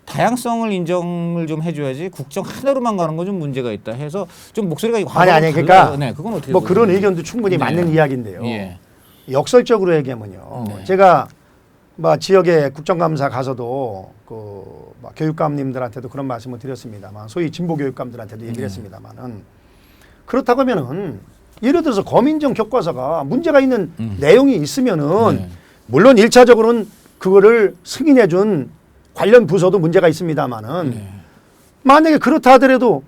다양성을 인정을 좀 해줘야지 국정 하나로만 가는 건 좀 문제가 있다 해서 좀 목소리가
아니 그러니까
그건 어떻게
뭐 그런 의견도 충분히 맞는 이야기인데요.
예.
역설적으로 얘기하면요. 제가 뭐 지역에 국정감사 가서도 그 교육감님들한테도 그런 말씀을 드렸습니다만 소위 진보 교육감들한테도 얘기를 했습니다만은 그렇다고 하면은 예를 들어서 거민정 교과서가 문제가 있는 내용이 있으면은 물론 1차적으로는 그거를 승인해 준 관련 부서도 문제가 있습니다만은 만약에 그렇다 하더라도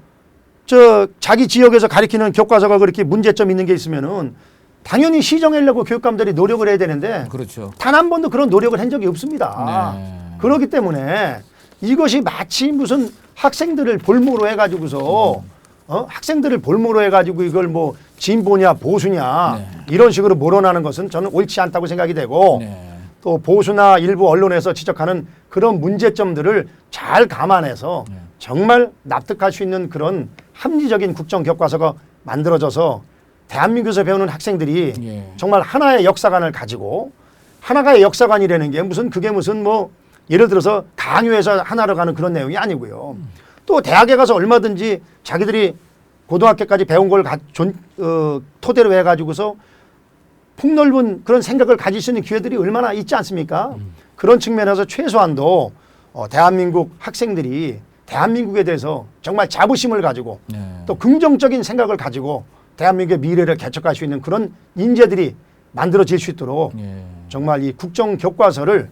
자기 지역에서 가리키는 교과서가 그렇게 문제점 있는 게 있으면은 당연히 시정하려고 교육감들이 노력을 해야 되는데
그렇죠.
단 한 번도 그런 노력을 한 적이 없습니다. 그렇기 때문에 이것이 마치 무슨 학생들을 볼모로 해가지고서 학생들을 볼모로 해가지고 이걸 뭐 진보냐 보수냐 이런 식으로 몰아나는 것은 저는 옳지 않다고 생각이 되고 또 보수나 일부 언론에서 지적하는 그런 문제점들을 잘 감안해서 정말 납득할 수 있는 그런 합리적인 국정 교과서가 만들어져서 대한민국에서 배우는 학생들이 정말 하나의 역사관을 가지고 하나의 역사관이라는 게 그게 무슨 뭐 예를 들어서 강요해서 하나로 가는 그런 내용이 아니고요. 또 대학에 가서 얼마든지 자기들이 고등학교까지 배운 걸 토대로 해가지고서 폭넓은 그런 생각을 가질 수 있는 기회들이 얼마나 있지 않습니까? 그런 측면에서 최소한도 대한민국 학생들이 대한민국에 대해서 정말 자부심을 가지고 또 긍정적인 생각을 가지고 대한민국의 미래를 개척할 수 있는 그런 인재들이 만들어질 수 있도록 정말 이 국정 교과서를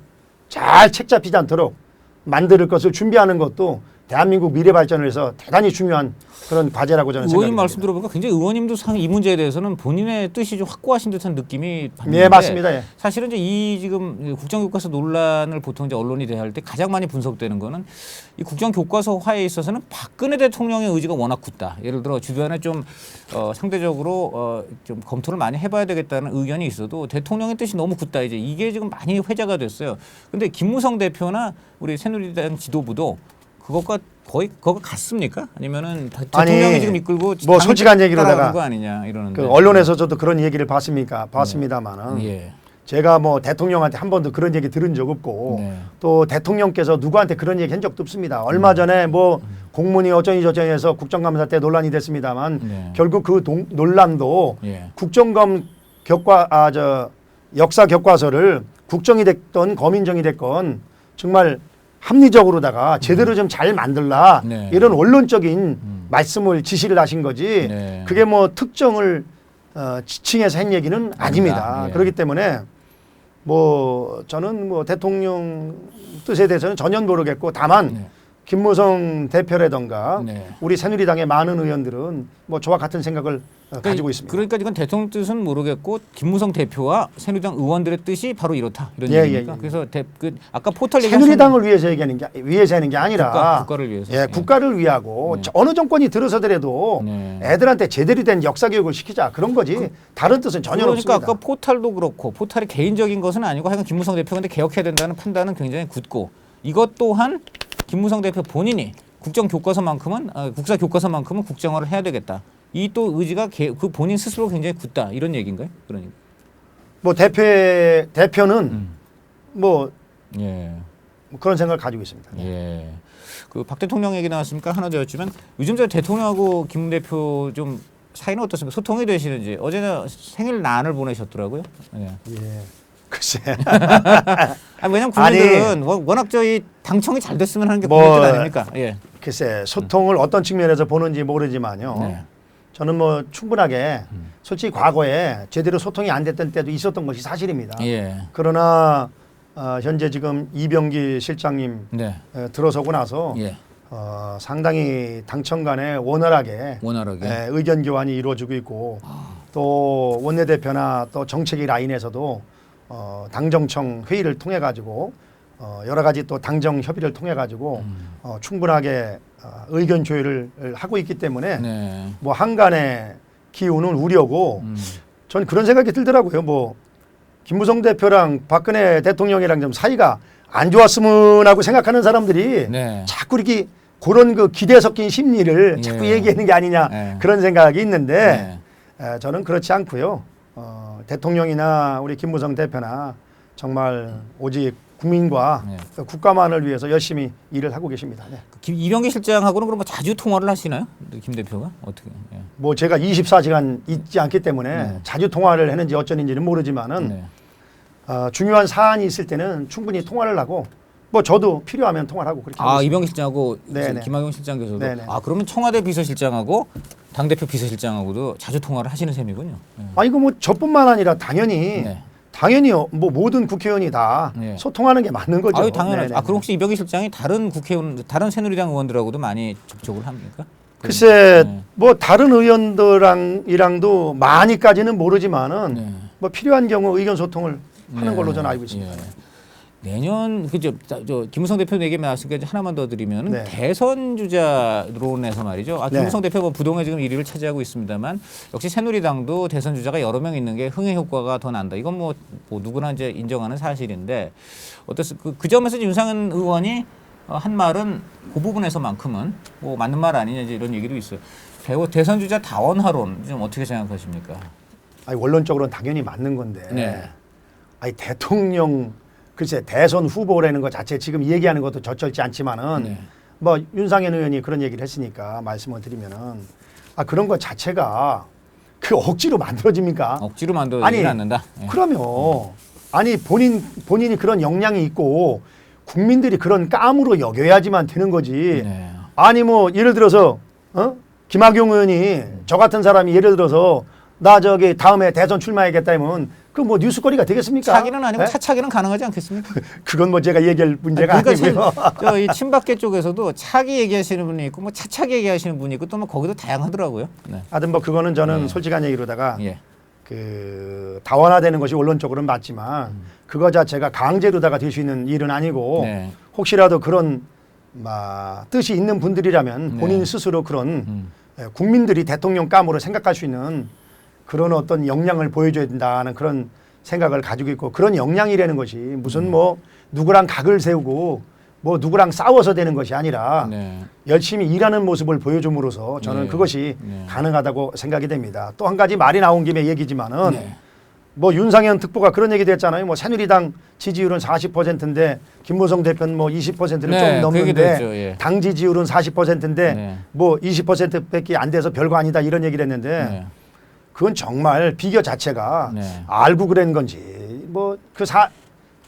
잘 책 잡히지 않도록 만들 것을 준비하는 것도 대한민국 미래 발전을 위해서 대단히 중요한 그런 과제라고 저는 생각합니다.
의원님 말씀 들어보니까 굉장히 의원님도 상이 이 문제에 대해서는 본인의 뜻이 좀 확고하신 듯한 느낌이 받는데
네, 맞습니다. 예.
사실은 이제 이 지금 국정교과서 논란을 보통 이제 언론이 대할 때 가장 많이 분석되는 거는 이 국정교과서화에 있어서는 박근혜 대통령의 의지가 워낙 굳다. 예를 들어 주변에 좀 상대적으로 좀 검토를 많이 해봐야 되겠다는 의견이 있어도 대통령의 뜻이 너무 굳다. 이제 이게 지금 많이 회자가 됐어요. 근데 김무성 대표나 우리 새누리당 지도부도 그것과 거의 그거 같습니까? 아니면은 대통령이
아니,
지금 이끌고
뭐 솔직한 얘기로다가
거 아니냐 이러는데
그 언론에서 저도 그런 얘기를 봤습니다만은
예.
제가 뭐 대통령한테 한 번도 그런 얘기 들은 적 없고 또 대통령께서 누구한테 그런 얘기 한 적도 없습니다. 얼마 전에 뭐 공문이 어쩌니 저쩌니 해서 국정감사 때 논란이 됐습니다만 결국 그 논란도 국정감 역사 교과서를 국정이 됐건 검인정이 됐건 정말 합리적으로다가 제대로 좀 잘 만들라 이런 원론적인 말씀을 지시를 하신 거지 그게 뭐 특정을 지칭해서 한 얘기는 아닙니다. 그렇기 때문에 뭐 저는 뭐 대통령 뜻에 대해서는 전혀 모르겠고 다만 김무성 대표라던가 우리 새누리당의 많은 의원들은 뭐 저와 같은 생각을 가지고 있습니다.
그러니까 이건 대통령 뜻은 모르겠고 김무성 대표와 새누리당 의원들의 뜻이 바로 이렇다 이런 얘기입니까? 그래서 아까 포털 얘기
새누리당을 위해서 얘기하는 게 아니라
국가를 위해서
국가를 위하고 어느 정권이 들어서더라도 애들한테 제대로 된 역사 교육을 시키자 그런 거지 다른 뜻은 전혀
그러니까
없습니다.
아까 포탈도 그렇고 포탈이 개인적인 것은 아니고 하여간 김무성 대표가 근데 개혁해야 된다는 판단은 굉장히 굳고 이것 또한 김무성 대표 본인이 국정교과서만큼은 국사교과서만큼은 국정화를 해야 되겠다. 이 또 의지가 그 본인 스스로 굉장히 굳다 이런 얘기인가요? 그러니까
뭐 대표는 뭐 그런 생각을 가지고 있습니다.
예. 그 박 대통령 얘기 나왔으니까 하나 더 여쭈면 요즘 저 대통령하고 김 대표 좀 사이는 어떻습니까? 소통이 되시는지 어제는 생일 난을 보내셨더라고요. 예.
글쎄.
왜냐면 국민들은 워낙 저희 당청이 잘 됐으면 하는 게 국민들 아닙니까? 예.
글쎄 소통을 어떤 측면에서 보는지 모르지만요. 저는 뭐 충분하게 솔직히 과거에 제대로 소통이 안 됐던 때도 있었던 것이 사실입니다. 그러나 현재 지금 이병기 실장님 들어서고 나서 상당히 당청 간에 원활하게 의견 교환이 이루어지고 있고 또 원내대표나 또 정책위 라인에서도 당정청 회의를 통해 가지고 여러 가지 또 당정 협의를 통해 가지고 충분하게 의견 조율을 하고 있기 때문에 뭐 한간의 기운은 우려고 전 그런 생각이 들더라고요. 뭐 김무성 대표랑 박근혜 대통령이랑 좀 사이가 안 좋았으면 하고 생각하는 사람들이 자꾸 이렇게 그런 그 기대 섞인 심리를 자꾸 얘기하는 게 아니냐 그런 생각이 있는데 저는 그렇지 않고요. 대통령이나 우리 김무성 대표나 정말 오직 국민과 국가만을 위해서 열심히 일을 하고 계십니다.
이병기 실장하고는 그럼 뭐 자주 통화를 하시나요? 김 대표가 어떻게?
뭐 제가 24시간 있지 않기 때문에 자주 통화를 했는지 어쩌는지는 모르지만은 중요한 사안이 있을 때는 충분히 통화를 하고 뭐 저도 필요하면 통화를 하고 그렇게.
이병기 실장하고 김학용 실장께서도 그러면 청와대 비서실장하고 당 대표 비서실장하고도 자주 통화를 하시는 셈이군요.
이거 뭐 저뿐만 아니라 당연히 뭐 모든 국회의원이 다 소통하는 게 맞는 거죠.
당연하죠. 그럼 혹시 이병기 실장이 다른 국회의원, 다른 새누리당 의원들하고도 많이 접촉을 합니까?
글쎄, 뭐 다른 의원들이랑도 많이까지는 모르지만은 뭐 필요한 경우 의견 소통을 하는 걸로 저는 알고 있습니다.
내년 저 김무성 대표 얘기 나왔으니까 하나만 더 드리면
네.
대선 주자론에서 말이죠.
네.
김무성 대표가 부동에 지금 1위를 차지하고 있습니다만 역시 새누리당도 대선 주자가 여러 명 있는 게 흥행 효과가 더 난다. 이건 뭐 누구나 이제 인정하는 사실인데 어떻습니까? 그 점에서 윤상현 의원이 한 말은 그 부분에서만큼은 뭐 맞는 말 아니냐 이제 이런 얘기도 있어요. 대선 주자 다원화론 좀 어떻게 생각하십니까?
아니, 원론적으로는 당연히 맞는 건데.
네.
아니, 대통령 글쎄 대선 후보라는 것 자체 지금 얘기하는 것도 적절치 않지만은
네.
뭐 윤상현 의원이 그런 얘기를 했으니까 말씀을 드리면은 그런 것 자체가 그 억지로 만들어집니까?
억지로 만들어지지 않는다. 예.
그러면 아니 본인이 그런 역량이 있고 국민들이 그런 깜으로 여겨야지만 되는 거지.
네.
아니 뭐 예를 들어서 김학용 의원이 저 같은 사람이 예를 들어서 나 저기 다음에 대선 출마하겠다 하면 그 뭐 뉴스거리가 되겠습니까?
차기는 아니고
네?
차차기는 가능하지 않겠습니까?
그건 뭐 제가 얘기할 문제가 아니고요.
저이 친박계 쪽에서도 차기 얘기하시는 분이 있고 뭐 차차기 얘기하시는 분이 있고 또 뭐 거기도 다양하더라고요. 네.
하여튼 뭐 그거는 저는
네.
솔직한 얘기로다가
예.
그 다원화되는 것이 원론적으로는 맞지만 그거 자체가 강제로다가 될 수 있는 일은 아니고
네.
혹시라도 그런 뜻이 있는 분들이라면
네.
본인 스스로 그런 국민들이 대통령 감으로 생각할 수 있는 그런 어떤 역량을 보여줘야 된다는 그런 생각을 가지고 있고 그런 역량이라는 것이 무슨 뭐 누구랑 각을 세우고 뭐 누구랑 싸워서 되는 것이 아니라
네.
열심히 일하는 모습을 보여줌으로써 저는
네.
그것이
네.
가능하다고 생각이 됩니다. 또 한 가지 말이 나온 김에 얘기지만은
네.
뭐 윤상현 특보가 그런 얘기도 했잖아요. 뭐 새누리당 지지율은 40%인데 김무성 대표는 뭐 20%를
네,
좀
그 얘기도
넘는데
했죠. 예.
당 지지율은 40%인데
네.
뭐 20%밖에 안 돼서 별거 아니다 이런 얘기를 했는데
네.
그건 정말 비교 자체가
네.
알고 그런 건지 뭐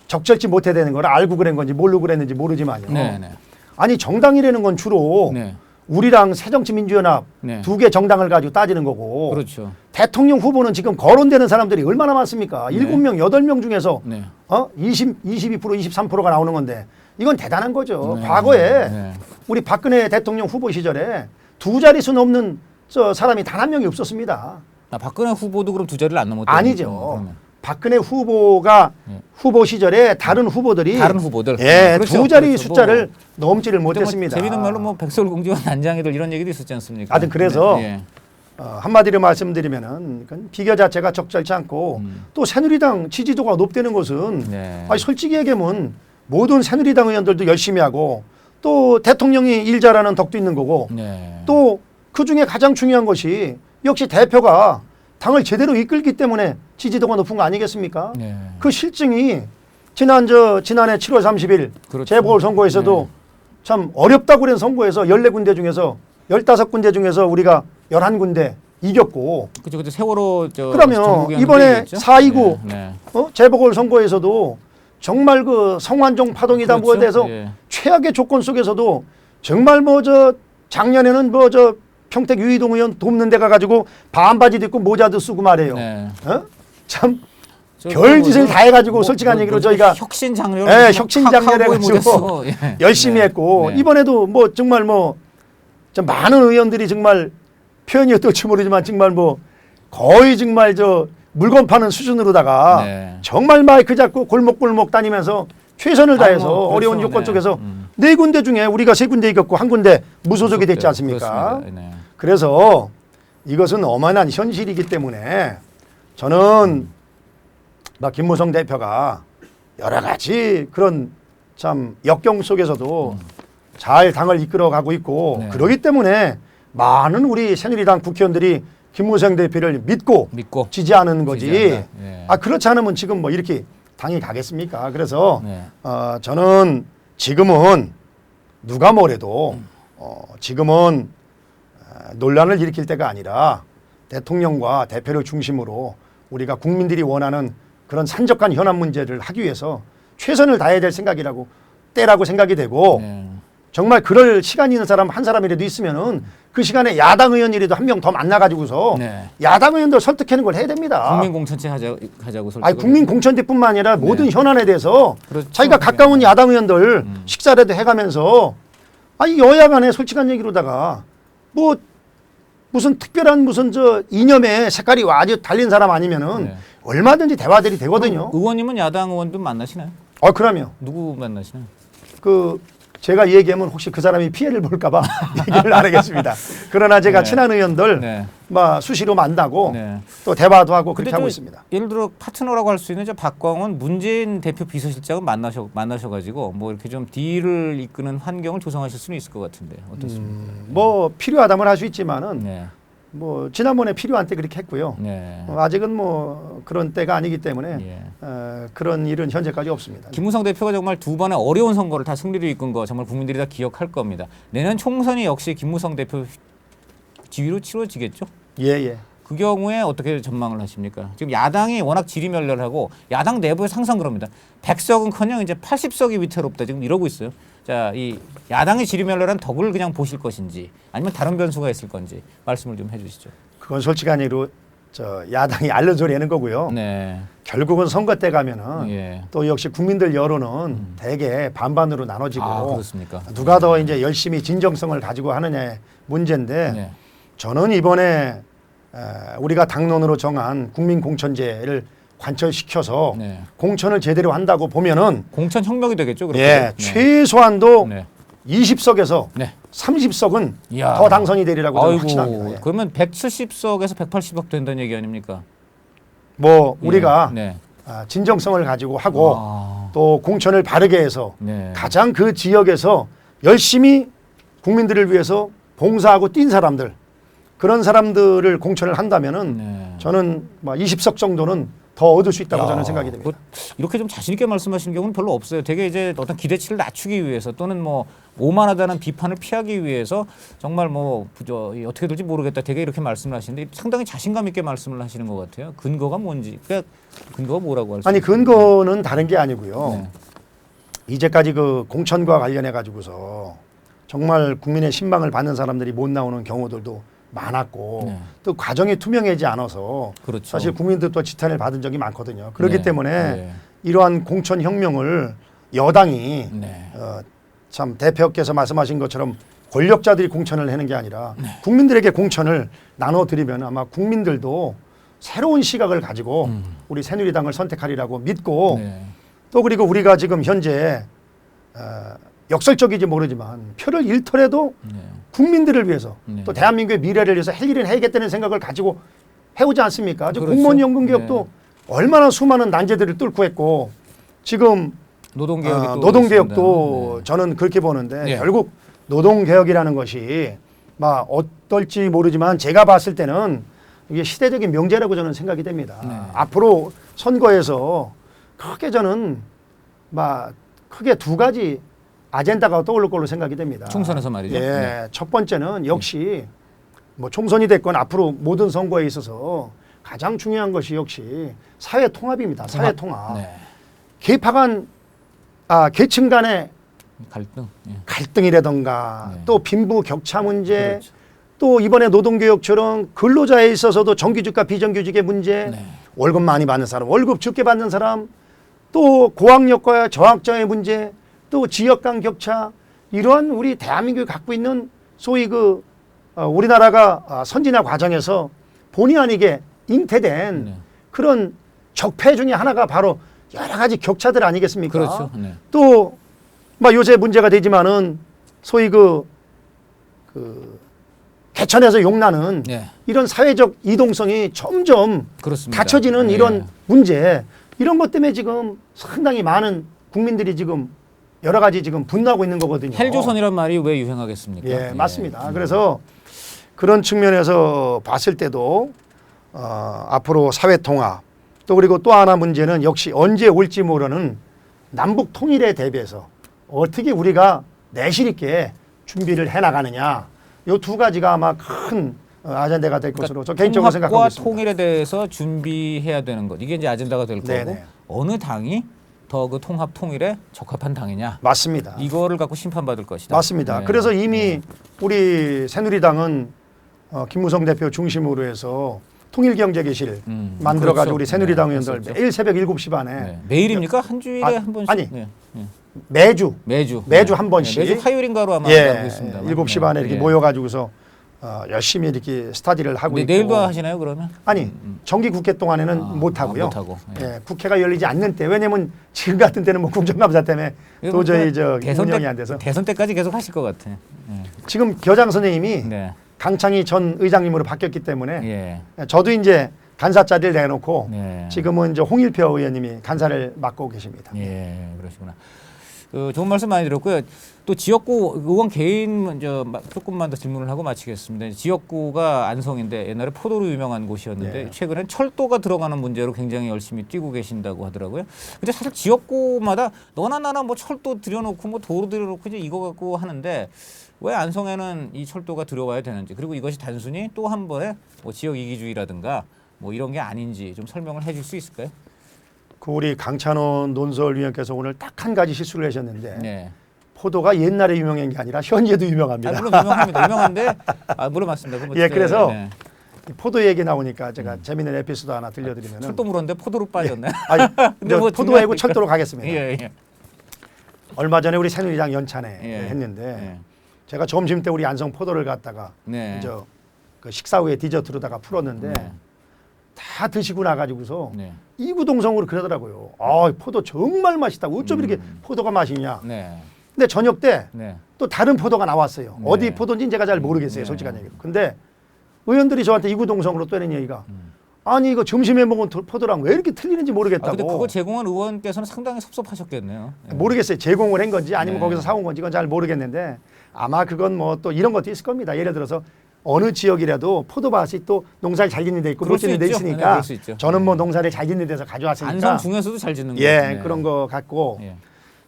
적절치 못해 되는 걸 알고 그런 건지 모르고 그랬는지 모르지만요.
네. 네.
아니 정당이라는 건 주로
네.
우리랑 새정치민주연합
네.
두 개 정당을 가지고 따지는 거고
그렇죠.
대통령 후보는 지금 거론되는 사람들이 얼마나 많습니까?
네.
7명, 8명 중에서
네.
22%, 23%가 나오는 건데 이건 대단한 거죠.
네.
과거에
네.
우리 박근혜 대통령 후보 시절에 두 자릿수 넘는 사람이 단 한 명이 없었습니다.
박근혜 후보도 그럼 두 자리를 안 넘었대요?
아니죠.
그러면.
박근혜 후보가
네.
후보 시절에 다른 후보들이
다른 후보들.
예,
그렇죠.
두 자리
그렇죠.
숫자를 넘지를
뭐
못했습니다.
재미있는 말로 뭐 백설공주와 난장이들 이런 얘기도 있었지 않습니까?
하여튼 그래서
네.
한마디로 말씀드리면은 그건 비교 자체가 적절치 않고 또 새누리당 지지도가 높다는 것은
네.
아니 솔직히 얘기하면 모든 새누리당 의원들도 열심히 하고 또 대통령이 일 잘하는 덕도 있는 거고
네.
또 그중에 가장 중요한 것이 역시 대표가 당을 제대로 이끌기 때문에 지지도가 높은 거 아니겠습니까?
네.
그 실증이 지난해 7월 30일
그렇죠.
재보궐선거에서도
네.
참 어렵다고 그런 선거에서 14군데 중에서 15군데 중에서 우리가 11군데 이겼고
그죠. 세월호
그러면
전국이었는데
이번에
이겼죠?
4.29
네.
재보궐선거에서도 정말 그 성완종 파동이다
그렇죠.
뭐에 대해서
예.
최악의 조건 속에서도 정말 작년에는 평택 유이동 의원 돕는 데 가가지고 반바지도 입고 모자도 쓰고 말해요.
네.
참
저
별짓을
뭐죠?
다 해가지고 솔직한 얘기로 저희가
혁신 장렬,
예, 혁신 장렬 해가지고 열심히 했고
네.
이번에도 정말 좀 많은 의원들이 정말 표현이 어떨지 모르지만 정말 거의 정말 물건 파는 수준으로다가
네.
정말 마이크 잡고 골목골목 다니면서 최선을 다해서 어려운
그렇죠.
요건
네.
쪽에서 네 군데 중에 우리가 세 군데 이겼고 한 군데 무소속이 됐지 않습니까?
네.
그래서 이것은 엄연한 현실이기 때문에 저는 김무성 대표가 여러 가지 그런 참 역경 속에서도 잘 당을 이끌어가고 있고
네.
그러기 때문에 많은 우리 새누리당 국회의원들이 김무성 대표를 믿고 지지하는 거지.
네.
그렇지 않으면 지금 이렇게 당이 가겠습니까? 그래서
네.
저는 지금은 누가 뭐래도 지금은 논란을 일으킬 때가 아니라 대통령과 대표를 중심으로 우리가 국민들이 원하는 그런 산적한 현안 문제를 하기 위해서 최선을 다해야 될 때라고 생각이 되고
네.
정말 그럴 시간이 있는 사람 한 사람이라도 있으면은 그 시간에 야당 의원이라도 한 명 더 만나가지고서
네.
야당 의원들 설득하는 걸 해야 됩니다.
국민 공천체 하자고 설득을.
아니 국민 공천대뿐만 아니라 모든 현안에 대해서
그렇죠.
자기가 가까운 야당 의원들 식사라도 해가면서 여야 간에 솔직한 얘기로다가 무슨 특별한 이념의 색깔이 아주 달린 사람 아니면은
네.
얼마든지 대화들이 되거든요.
의원님은 야당 의원도 만나시나요?
그럼요.
누구 만나시나요?
그 제가 얘기하면 혹시 그 사람이 피해를 볼까봐 얘기를 안 하겠습니다. 그러나 제가
네.
친한 의원들
네.
막 수시로 만나고
네.
또 대화도 하고 그렇게
근데
하고
또
있습니다.
예를 들어 파트너라고 할 수 있는 저 박광원 문재인 대표 비서실장을 만나셔가지고 뭐 이렇게 좀 딜을 이끄는 환경을 조성하실 수는 있을 것 같은데 어떻습니까?
뭐 필요하다면 할 수 있지만은
네.
뭐 지난번에 필요한 때 그렇게 했고요.
네.
아직은 뭐 그런 때가 아니기 때문에
예.
그런 일은 현재까지 없습니다.
김무성 대표가 정말 두 번의 어려운 선거를 다 승리로 이끈 거 정말 국민들이 다 기억할 겁니다. 내년 총선이 역시 김무성 대표 지위로 치러지겠죠?
예.
그 경우에 어떻게 전망을 하십니까? 지금 야당이 워낙 질의멸렬하고 야당 내부에서 항상 그럽니다. 100석은커녕 이제 80석이 위태롭다 지금 이러고 있어요. 자, 이 야당의 질의멸렬한 덕을 그냥 보실 것인지 아니면 다른 변수가 있을 건지 말씀을 좀 해주시죠.
그건 솔직한 얘기로 야당이 알른 소리 하는 거고요.
네.
결국은 선거 때 가면은
예.
또 역시 국민들 여론은 대개 반반으로 나눠지고
아, 그렇습니까?
누가 더 이제 열심히 진정성을 가지고 하느냐의 문제인데
네.
저는 이번에 우리가 당론으로 정한 국민공천제를 관철시켜서
네.
공천을 제대로 한다고 보면은
공천 혁명이 되겠죠. 그렇게?
예,
네.
최소한도
네.
20석에서
네.
30석은
이야.
더 당선이 되리라고 저는
아이고,
확신합니다. 예.
그러면 170석에서 180석 된다는 얘기 아닙니까?
뭐 우리가
네.
진정성을 가지고 하고
아.
또 공천을 바르게 해서
네.
가장 그 지역에서 열심히 국민들을 위해서 봉사하고 뛴 사람들 그런 사람들을 공천을 한다면은
네.
저는 뭐 20석 정도는 더 얻을 수 있다고
야,
저는 생각이 됩니다.
이렇게 좀 자신 있게 말씀하시는 경우는 별로 없어요. 되게 이제 어떤 기대치를 낮추기 위해서 또는 뭐 오만하다는 비판을 피하기 위해서 정말 뭐 어떻게 될지 모르겠다. 되게 이렇게 말씀을 하시는데 상당히 자신감 있게 말씀을 하시는 것 같아요. 근거가 뭔지. 그러니까 근거가 뭐라고 할 수
아니
있어요?
근거는 다른 게 아니고요.
네.
이제까지 그 공천과 관련해 가지고서 정말 국민의 신망을 받는 사람들이 못 나오는 경우들도 많았고
네.
또 과정이 투명하지 않아서
그렇죠.
사실 국민들도 지탄을 받은 적이 많거든요. 그렇기
네.
때문에
네.
이러한 공천 혁명을 여당이
네.
참 대표께서 말씀하신 것처럼 권력자들이 공천을 하는 게 아니라
네.
국민들에게 공천을 나눠드리면 아마 국민들도 새로운 시각을 가지고 우리 새누리당을 선택하리라고 믿고
네.
또 그리고 우리가 지금 현재 역설적이지 모르지만 표를 잃더라도
네.
국민들을 위해서
네.
또 대한민국의 미래를 위해서 할 일은 해야겠다는 생각을 가지고 해오지 않습니까?
그렇죠.
공무원 연금 개혁도 얼마나 수많은 난제들을 뚫고 했고 지금
노동개혁이 또
노동개혁도
있습니다.
저는 그렇게 보는데
네.
결국 노동개혁이라는 것이 막 어떨지 모르지만 제가 봤을 때는 이게 시대적인 명제라고 저는 생각이 됩니다.
네.
앞으로 선거에서 크게 저는 막 크게 두 가지 아젠다가 떠오를 걸로 생각이 됩니다.
총선에서 말이죠.
예,
네.
첫 번째는 역시 뭐 총선이 됐건 앞으로 모든 선거에 있어서 가장 중요한 것이 역시 사회 통합입니다. 사회 통합.
네.
개파간 계층 간의
갈등. 예.
갈등이라던가
네.
또 빈부 격차 문제
그렇죠.
또 이번에 노동개혁처럼 근로자에 있어서도 정규직과 비정규직의 문제
네.
월급 많이 받는 사람 월급 적게 받는 사람 또 고학력과 저학자의 문제 또 지역 간 격차 이러한 우리 대한민국이 갖고 있는 소위 우리나라가 선진화 과정에서 본의 아니게 잉태된
네.
그런 적폐 중에 하나가 바로 여러 가지 격차들 아니겠습니까?
그렇죠. 네.
또 막 요새 문제가 되지만은 소위 개천에서 용나는
네.
이런 사회적 이동성이 점점
그렇습니다.
갖춰지는
네.
이런 문제 이런 것 때문에 지금 상당히 많은 국민들이 지금 여러 가지 지금 분노하고 있는 거거든요.
헬조선이란 말이 왜 유행하겠습니까?
예, 맞습니다. 그래서 그런 측면에서 봤을 때도 앞으로 사회 통합 또 그리고 또 하나 문제는 역시 언제 올지 모르는 남북 통일에 대비해서 어떻게 우리가 내실 있게 준비를 해 나가느냐 이 두 가지가 아마 큰 아젠다가 될 것으로 저 개인적으로 생각하고
통합과
있습니다.
통일에 대해서 준비해야 되는 것 이게 이제 아젠다가 될 거고
네네.
어느 당이 더 그 통합 통일에 적합한 당이냐
맞습니다.
이거를 갖고 심판받을 것이다.
맞습니다.
네.
그래서 이미 우리 새누리당은 김무성 대표 중심으로 해서 통일경제계실 만들어가지고
그렇죠.
우리 새누리당
네,
의원들
그렇죠.
매일 새벽 7시 반에
네. 매일입니까? 한 주일에 한 번씩?
아니,
네. 네.
매주
매주
한 번씩
매주 화요일인가로 아마
예,
알고 있습니다.
7시 반에 이렇게
예.
모여가지고서 열심히 이렇게 스터디를 하고
네,
있고.
내일도 하시나요 그러면?
아니 정기 국회 동안에는 못 하고요.
못 하고. 예.
예, 국회가 열리지 않는 때 왜냐면 지금 같은 때는 뭐 국정감사 때문에
이거
도저히
뭐
운영이 안 돼서
대선 때까지 계속 하실 것 같아. 예.
지금 교장 선생님이
네.
강창희 전 의장님으로 바뀌었기 때문에
예.
저도 이제 간사 자리를 내놓고
네.
지금은 이제 홍일표 의원님이 간사를 맡고 계십니다.
예, 그러시구나. 좋은 말씀 많이 들었고요. 또 지역구 의원 개인 먼저 조금만 더 질문을 하고 마치겠습니다. 지역구가 안성인데 옛날에 포도로 유명한 곳이었는데
네.
최근엔 철도가 들어가는 문제로 굉장히 열심히 뛰고 계신다고 하더라고요. 근데 사실 지역구마다 너나 나나 뭐 철도 들여놓고 뭐 도로 들여놓고 이제 이거 갖고 하는데 왜 안성에는 이 철도가 들어와야 되는지, 그리고 이것이 단순히 또 한 번의 뭐 지역 이기주의라든가 뭐 이런 게 아닌지 좀 설명을 해줄 수 있을까요?
그 우리 강찬원 논설위원께서 오늘 딱 한 가지 실수를 하셨는데
네.
포도가 옛날에 유명한 게 아니라 현재도 유명합니다.
물론 유명합니다. 유명한데 물론 맞습니다.
예, 그래서
네.
이 포도 얘기 나오니까 제가 재미있는 에피소드 하나 들려드리면
철도 물었는데 포도로 빠졌네.
근데
뭐
포도 말고
중요하니까.
철도로 가겠습니다.
예, 예.
얼마 전에 우리 새누리당 연찬회
예.
했는데
예.
제가 점심 때 우리 안성 포도를 갖다가
네.
그 식사 후에 디저트로다가 풀었는데
네.
다 드시고 나가지고서
네.
이구동성으로 그러더라고요. 아, 포도 정말 맛있다. 어쩜 이렇게 포도가 맛있냐.
네.
근데 저녁 때 또
네.
다른 포도가 나왔어요.
네.
어디 포도인지는 제가 잘 모르겠어요.
네.
솔직한 얘기로. 근데 의원들이 저한테 이구동성으로 떠는 얘기가 아니 이거 점심에 먹은 포도랑 왜 이렇게 틀리는지 모르겠다고.
근데 그거 제공한 의원께서는 상당히 섭섭하셨겠네요. 네.
모르겠어요. 제공을 한 건지 아니면
네.
거기서 사온 건지 이건 잘 모르겠는데 아마 그건 뭐 또 이런 것도 있을 겁니다. 예를 들어서 어느 지역이라도 포도밭이 또 농사를 잘 짓는 데 있고
그럴
못
수
짓는 데
있죠. 네,
있으니까
그럴 수 있죠.
저는 뭐
네.
농사를 잘 짓는 데서 가져왔으니까
안성 중에서도 잘 짓는 거.
예,
네.
그런 거 같고
예.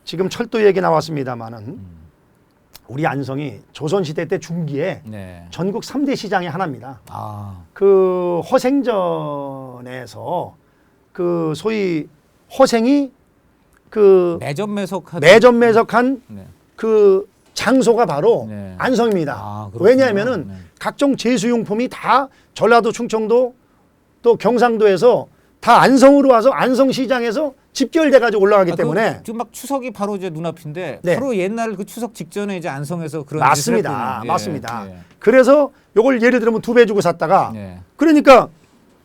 지금 철도 얘기 나왔습니다마는 우리 안성이 조선시대 때 중기에
네.
전국 3대 시장의 하나입니다.
아.
그 허생전에서 그 소위 허생이 그 매점매석한
네.
그 장소가 바로
네.
안성입니다.
그렇군요.
왜냐하면은
네.
각종 제수용품이 다 전라도, 충청도 또 경상도에서 다 안성으로 와서 안성시장에서 집결돼 가지고 올라가기 때문에
지금 막 추석이 바로 이제 눈앞인데
네.
바로 옛날 그 추석 직전에 이제 안성에서 그런
맞습니다.
짓을 했군요. 예,
맞습니다.
예.
그래서 요걸 예를 들면 2배 주고 샀다가
네.
그러니까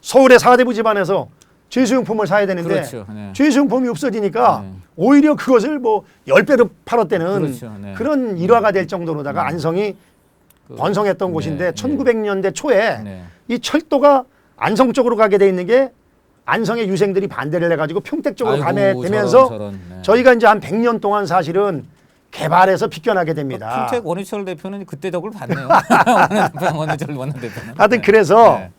서울의 사대부 집안에서 제수용품을 사야 되는데
그렇죠. 네.
제수용품이 없어지니까
네.
오히려 그것을 뭐 10배로 팔았다는
그렇죠. 네.
그런 일화가 될 정도로다가 안성이 번성했던
네.
곳인데
네.
1900년대 초에
네.
이 철도가 안성 쪽으로 가게 돼 있는 게 안성의 유생들이 반대를 해가지고 평택 쪽으로 가게 되면서
저런, 네.
저희가 이제 한 100년 동안 사실은 개발해서 비껴나게 됩니다.
평택 원희철 대표는 그때 덕을 봤네요. 원희철 원내대표는.
하여튼 그래서
네.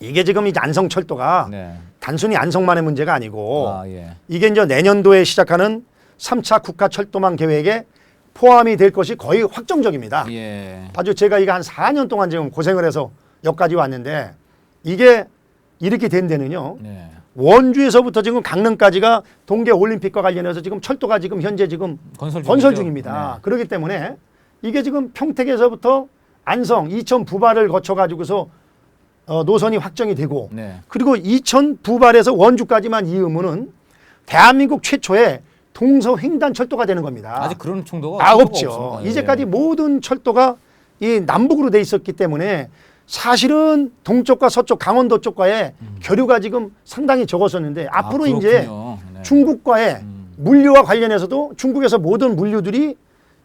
이게 지금 이제 안성 철도가
네.
단순히 안성만의 문제가 아니고
예.
이게 이제 내년도에 시작하는 3차 국가 철도망 계획에 포함이 될 것이 거의 확정적입니다.
예.
아주 제가 이거 한 4년 동안 지금 고생을 해서 여기까지 왔는데 이게 이렇게 된 데는요.
네.
원주에서부터 지금 강릉까지가 동계 올림픽과 관련해서 지금 철도가 지금 현재 지금 건설 중입니다.
네.
그렇기 때문에 이게 지금 평택에서부터 안성, 이천 부발을 거쳐 가지고서 노선이 확정이 되고
네.
그리고 이천 부발에서 원주까지만 이으면은 대한민국 최초의 동서 횡단 철도가 되는 겁니다.
아직 그런 정도가
없죠.
없습니다.
이제까지 모든 철도가 이 남북으로 돼 있었기 때문에 사실은 동쪽과 서쪽 강원도 쪽과의 교류가 지금 상당히 적었었는데 앞으로 이제
네.
중국과의 물류와 관련해서도 중국에서 모든 물류들이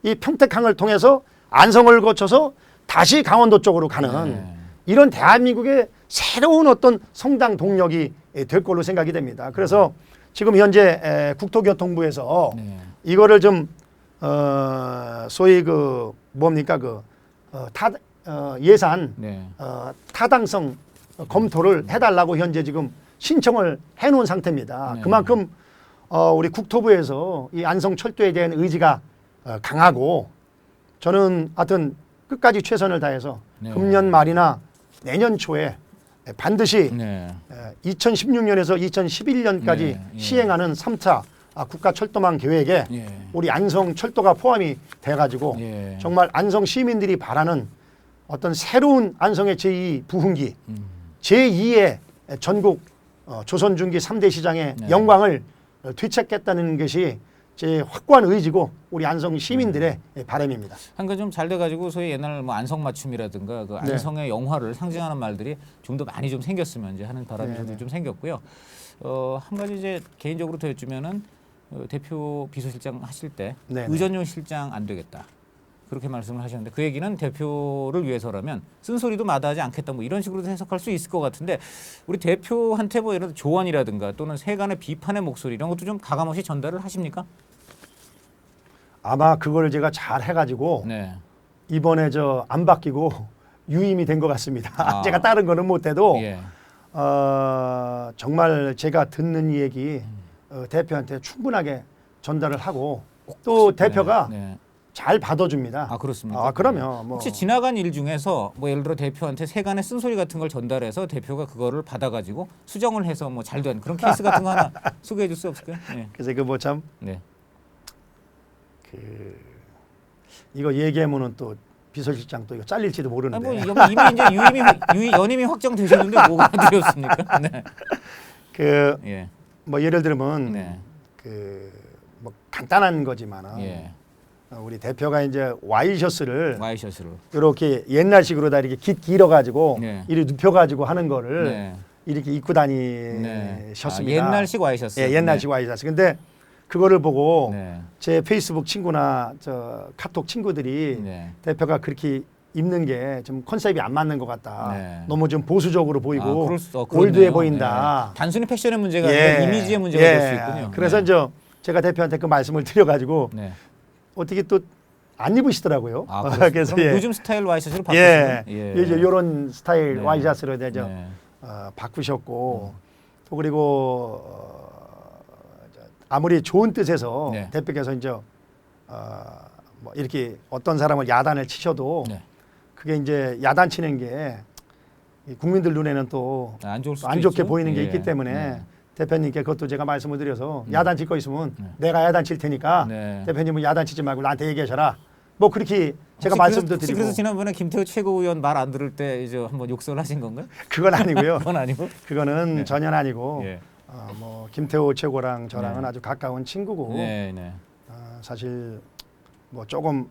이 평택항을 통해서 안성을 거쳐서 다시 강원도 쪽으로 가는
네.
이런 대한민국의 새로운 어떤 성장 동력이 될 걸로 생각이 됩니다. 그래서 지금 현재 국토교통부에서
네.
이거를 좀 소위 그 뭡니까 예산
네.
타당성 검토를 해달라고 현재 지금 신청을 해놓은 상태입니다.
네.
그만큼 우리 국토부에서 이 안성 철도에 대한 의지가 강하고 저는 하여튼 끝까지 최선을 다해서
네.
금년 말이나 내년 초에 반드시
네.
2016년에서 2011년까지
네, 예.
시행하는 3차 국가 철도망 계획에
예.
우리 안성 철도가 포함이 돼가지고
예.
정말 안성 시민들이 바라는 어떤 새로운 안성의 제2 부흥기, 제2의 전국 조선중기 3대 시장의
네.
영광을 되찾겠다는 것이 제 확고한 의지고 우리 안성 시민들의 바람입니다.
한 가지 좀 잘 돼가지고 소위 옛날 뭐 안성맞춤이라든가 그
네.
안성의 영화를 상징하는 말들이 좀 더 많이 좀 생겼으면 이제 하는 바람이
네,
저도
네.
좀 생겼고요. 한 가지 이제 개인적으로 더 여쭈면은 대표 비서실장 하실 때
네, 네.
의전용 실장 안 되겠다. 그렇게 말씀을 하셨는데 그 얘기는 대표를 위해서라면 쓴소리도 마다하지 않겠다 뭐 이런 식으로 해석할 수 있을 것 같은데 우리 대표한테 뭐 이런 조언이라든가 또는 세간의 비판의 목소리 이런 것도 좀 가감없이 전달을 하십니까?
아마 그걸 제가 잘 해가지고
네.
이번에 저 안 바뀌고 유임이 된 것 같습니다.
아.
제가 다른 거는 못해도
예.
정말 제가 듣는 이 얘기 대표한테 충분하게 전달을 하고 또 대표가
네, 네.
잘 받아줍니다.
아 그렇습니까?
아, 그러면 뭐
혹시 지나간 일 중에서 뭐 예를 들어 대표한테 세간의 쓴소리 같은 걸 전달해서 대표가 그거를 받아가지고 수정을 해서 뭐 잘 된 그런 케이스 같은 거 하나 소개해 줄 수 없을까요? 네.
그래서 그 뭐 참
네.
이거 얘기하면은 또 비서실장 또 이거 잘릴지도
아,
모르는데
뭐 이미 이제 연임이 확정되셨는데 뭐가 두렵습니까? 네.
그
예.
뭐 예를 들면
네.
그 뭐 간단한 거지만은
예.
우리 대표가 이제 와이셔츠를
와이셔츠를.
이렇게 옛날식으로 다 이렇게 길어 가지고
네.
이렇게 눕혀 가지고 하는 거를
네.
이렇게 입고
네.
다니셨습니다.
아, 옛날식 와이셔츠.
예, 옛날식 와이셔츠. 근데 그거를 보고
네.
제 페이스북 친구나 저 카톡 친구들이
네.
대표가 그렇게 입는 게 좀 컨셉이 안 맞는 것 같다.
네.
너무 좀 보수적으로 보이고
그렇네요.
올드해 보인다.
네. 단순히 패션의 문제가 아니라 이미지의 문제가 될 수 있군요.
그래서
네.
이제 제가 대표한테 그 말씀을 드려가지고
네.
어떻게 또 안 입으시더라고요.
아,
그래서
그럼
예.
요즘 스타일 와이셔츠로
예,
바꾸시면
이제 이런 스타일
네.
와이셔츠로 이제
네.
바꾸셨고 또 그리고 아무리 좋은 뜻에서
네.
대표께서 이제 뭐 이렇게 어떤 사람을 야단을 치셔도
네.
그게 이제 야단치는 게 이 국민들 눈에는 또
안 좋을 수도
안 좋게
있죠.
보이는 게
예.
있기 때문에
네.
대표님께 그것도 제가 말씀을 드려서 야단칠 거 있으면
네.
내가 야단칠 테니까
네.
대표님은 야단치지 말고 나한테 얘기하셔라. 뭐 그렇게 제가
혹시
말씀도
그래서, 혹시
드리고
그래서 지난번에 김태우 최고위원 말 안 들을 때 이제 한번 욕설을 하신 건가요?
그건 아니고요.
그건 아니고.
그거는
네.
전혀 아니고
예.
뭐 김태호 최고랑 저랑은
네.
아주 가까운 친구고
네, 네.
사실 뭐 조금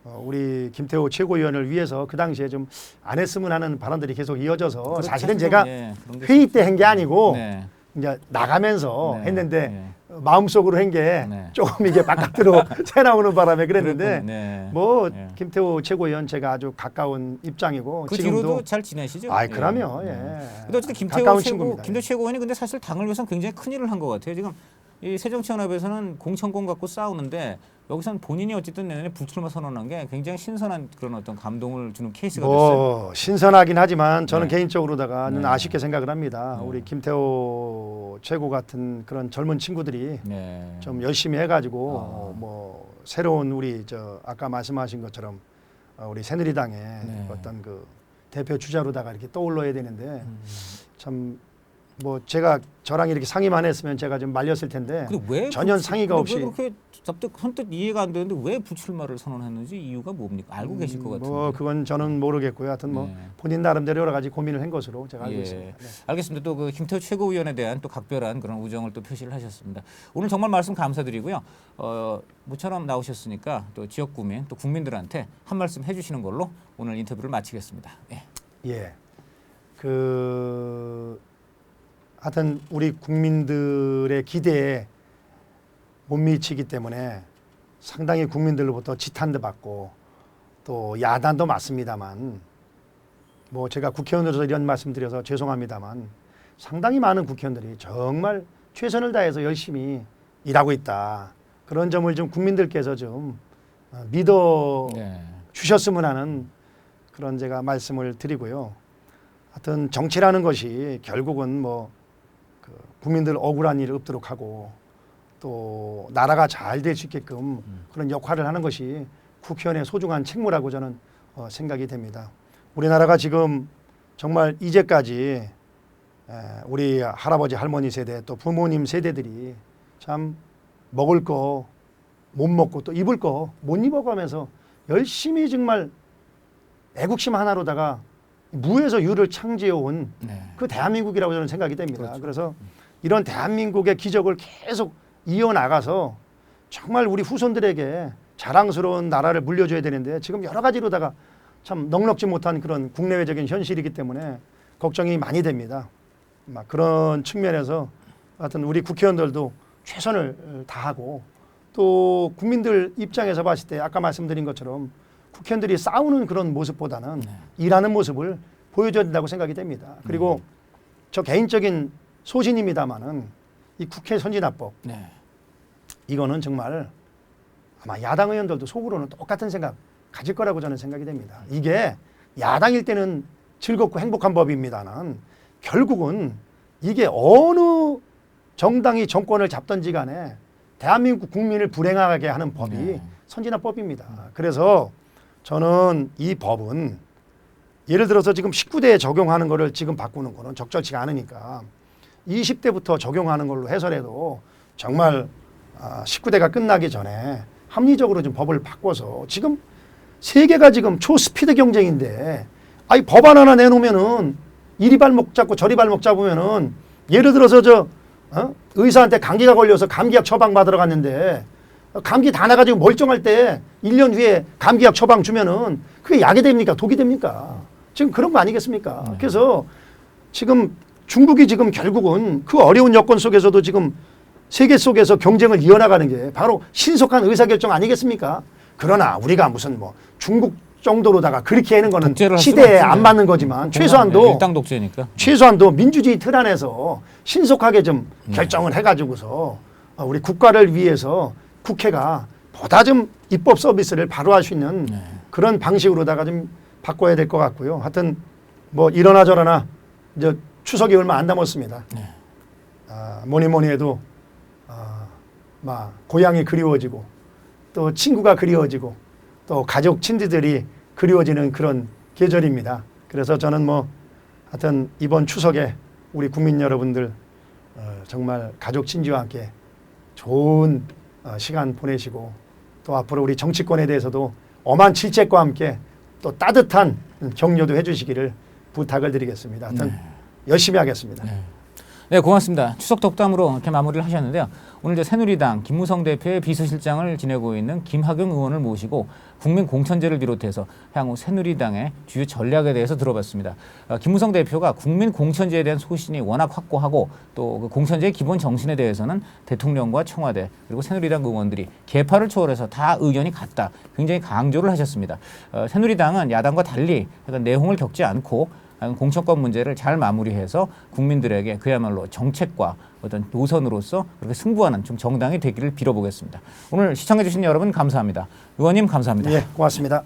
우리 김태호 최고위원을 위해서 그 당시에 좀 안 했으면 하는 발언들이 계속 이어져서
그렇죠.
사실은 제가
예, 그런 게
회의 때 한 게 아니고
네.
이제 나가면서
네.
했는데
네.
마음속으로 한 게
네.
조금 이게 바깥으로 새 나오는 바람에 그랬는데
그랬군요. 네.
뭐
예.
김태호 최고위원 제가 아주 가까운 입장이고
그
지금도
뒤로도 잘 지내시죠?
아이 그럼요. 예.
근데 어쨌든 김태호
가까운
최고,
친구입니다.
김태호 최고위원이 근데 사실 당을 위해서는 굉장히 큰 일을 한 것 같아요. 지금 이 새정치연합에서는 공천권 갖고 싸우는데 여기서는 본인이 어쨌든 내년에 불출마 선언한 게 굉장히 신선한 그런 어떤 감동을 주는 케이스가 됐어요.
뭐 신선하긴 하지만 저는
네.
개인적으로다가는
네.
아쉽게 생각을 합니다.
네.
우리 김태호 최고 같은 그런 젊은 친구들이
네.
좀 열심히 해가지고 뭐 새로운 우리 저 아까 말씀하신 것처럼 우리 새누리당의
네.
어떤 그 대표 주자로다가 이렇게 떠올라야 되는데 참 뭐 제가 저랑 이렇게 상의만 했으면 제가 좀 말렸을 텐데
근데 왜
전혀 상의가
근데
없이
왜 그렇게 선뜻 이해가 안 되는데 왜 불출마를 선언했는지 이유가 뭡니까? 알고 계실 것 같은데.
뭐 그건 저는 모르겠고요. 하여튼 뭐
네.
본인 나름대로 여러 가지 고민을 한 것으로 제가 알고
예.
있습니다. 네.
알겠습니다. 또 그 김태호 최고위원에 대한 또 각별한 그런 우정을 또 표시를 하셨습니다. 오늘 정말 말씀 감사드리고요. 모처럼 나오셨으니까 또 지역 구민 또 국민들한테 한 말씀 해주시는 걸로 오늘 인터뷰를 마치겠습니다. 예.
예. 하여튼 우리 국민들의 기대에 못 미치기 때문에 상당히 국민들로부터 지탄도 받고 또 야단도 맞습니다만 뭐 제가 국회의원으로서 이런 말씀 드려서 죄송합니다만 상당히 많은 국회의원들이 정말 최선을 다해서 열심히 일하고 있다. 그런 점을 좀 국민들께서 좀 믿어
네.
주셨으면 하는 그런 제가 말씀을 드리고요. 하여튼 정치라는 것이 결국은 뭐 그 국민들 억울한 일 없도록 하고 또 나라가 잘 될 수 있게끔 그런 역할을 하는 것이 국회의원의 소중한 책무라고 저는 생각이 됩니다. 우리나라가 지금 정말 이제까지 우리 할아버지 할머니 세대 또 부모님 세대들이 참 먹을 거 못 먹고 또 입을 거 못 입어가면서 열심히 정말 애국심 하나로다가 무에서 유를 창제해 온 그
네.
대한민국이라고 저는 생각이 됩니다.
그렇죠.
그래서 이런 대한민국의 기적을 계속 이어나가서 정말 우리 후손들에게 자랑스러운 나라를 물려줘야 되는데 지금 여러 가지로다가 참 넉넉지 못한 그런 국내외적인 현실이기 때문에 걱정이 많이 됩니다. 막 그런 측면에서 하여튼 우리 국회의원들도 최선을 다하고 또 국민들 입장에서 봤을 때 아까 말씀드린 것처럼 국회의원들이 싸우는 그런 모습보다는 일하는 모습을 보여줘야 된다고 생각이 됩니다. 그리고 저 개인적인 소신입니다마는 이 국회 선진화법
네.
이거는 정말 아마 야당 의원들도 속으로는 똑같은 생각 가질 거라고 저는 생각이 됩니다. 이게 야당일 때는 즐겁고 행복한 법입니다만 결국은 이게 어느 정당이 정권을 잡든지 간에 대한민국 국민을 불행하게 하는 법이 선진화법입니다. 그래서 저는 이 법은 예를 들어서 지금 19대에 적용하는 거를 지금 바꾸는 거는 적절치가 않으니까 20대부터 적용하는 걸로 해서라도 정말 19대가 끝나기 전에 합리적으로 좀 법을 바꿔서 지금 세계가 지금 초스피드 경쟁인데 아니 법안 하나 내놓으면은 이리 발목 잡고 저리 발목 잡으면은 예를 들어서 의사한테 감기가 걸려서 감기약 처방 받으러 갔는데 감기 다 나가지고 멀쩡할 때 1년 후에 감기약 처방 주면은 그게 약이 됩니까? 독이 됩니까? 지금 그런 거 아니겠습니까? 그래서 지금 중국이 지금 결국은 그 어려운 여건 속에서도 지금 세계 속에서 경쟁을 이어나가는 게 바로 신속한 의사결정 아니겠습니까? 그러나 우리가 무슨 뭐 중국 정도로다가 그렇게 하는 거는 시대에 안 맞는 거지만 최소한도
일당 독재니까
최소한도 민주주의 틀 안에서 신속하게 좀 결정을 해가지고서 우리 국가를 위해서 국회가 보다 좀 입법 서비스를 바로 할 수 있는 그런 방식으로다가 좀 바꿔야 될 것 같고요. 하여튼 뭐 이러나 저러나 이제 추석이 얼마 안 남았습니다. 뭐니 해도 막 고향이 그리워지고 또 친구가 그리워지고 또 가족 친지들이 그리워지는 그런 계절입니다. 그래서 저는 뭐 하여튼 이번 추석에 우리 국민 여러분들 정말 가족 친지와 함께 좋은 시간 보내시고 또 앞으로 우리 정치권에 대해서도 엄한 질책과 함께 또 따뜻한 격려도 해주시기를 부탁을 드리겠습니다. 하여튼 열심히 하겠습니다.
네, 고맙습니다. 추석 덕담으로 이렇게 마무리를 하셨는데요. 오늘 새누리당 김무성 대표의 비서실장을 지내고 있는 김학용 의원을 모시고 국민 공천제를 비롯해서 향후 새누리당의 주요 전략에 대해서 들어봤습니다. 김무성 대표가 국민 공천제에 대한 소신이 워낙 확고하고 또 그 공천제의 기본 정신에 대해서는 대통령과 청와대 그리고 새누리당 의원들이 계파를 초월해서 다 의견이 같다. 굉장히 강조를 하셨습니다. 새누리당은 야당과 달리 약간 내홍을 겪지 않고 공천권 문제를 잘 마무리해서 국민들에게 그야말로 정책과 어떤 노선으로서 그렇게 승부하는 좀 정당이 되기를 빌어보겠습니다. 오늘 시청해주신 여러분 감사합니다. 의원님 감사합니다.
예, 고맙습니다.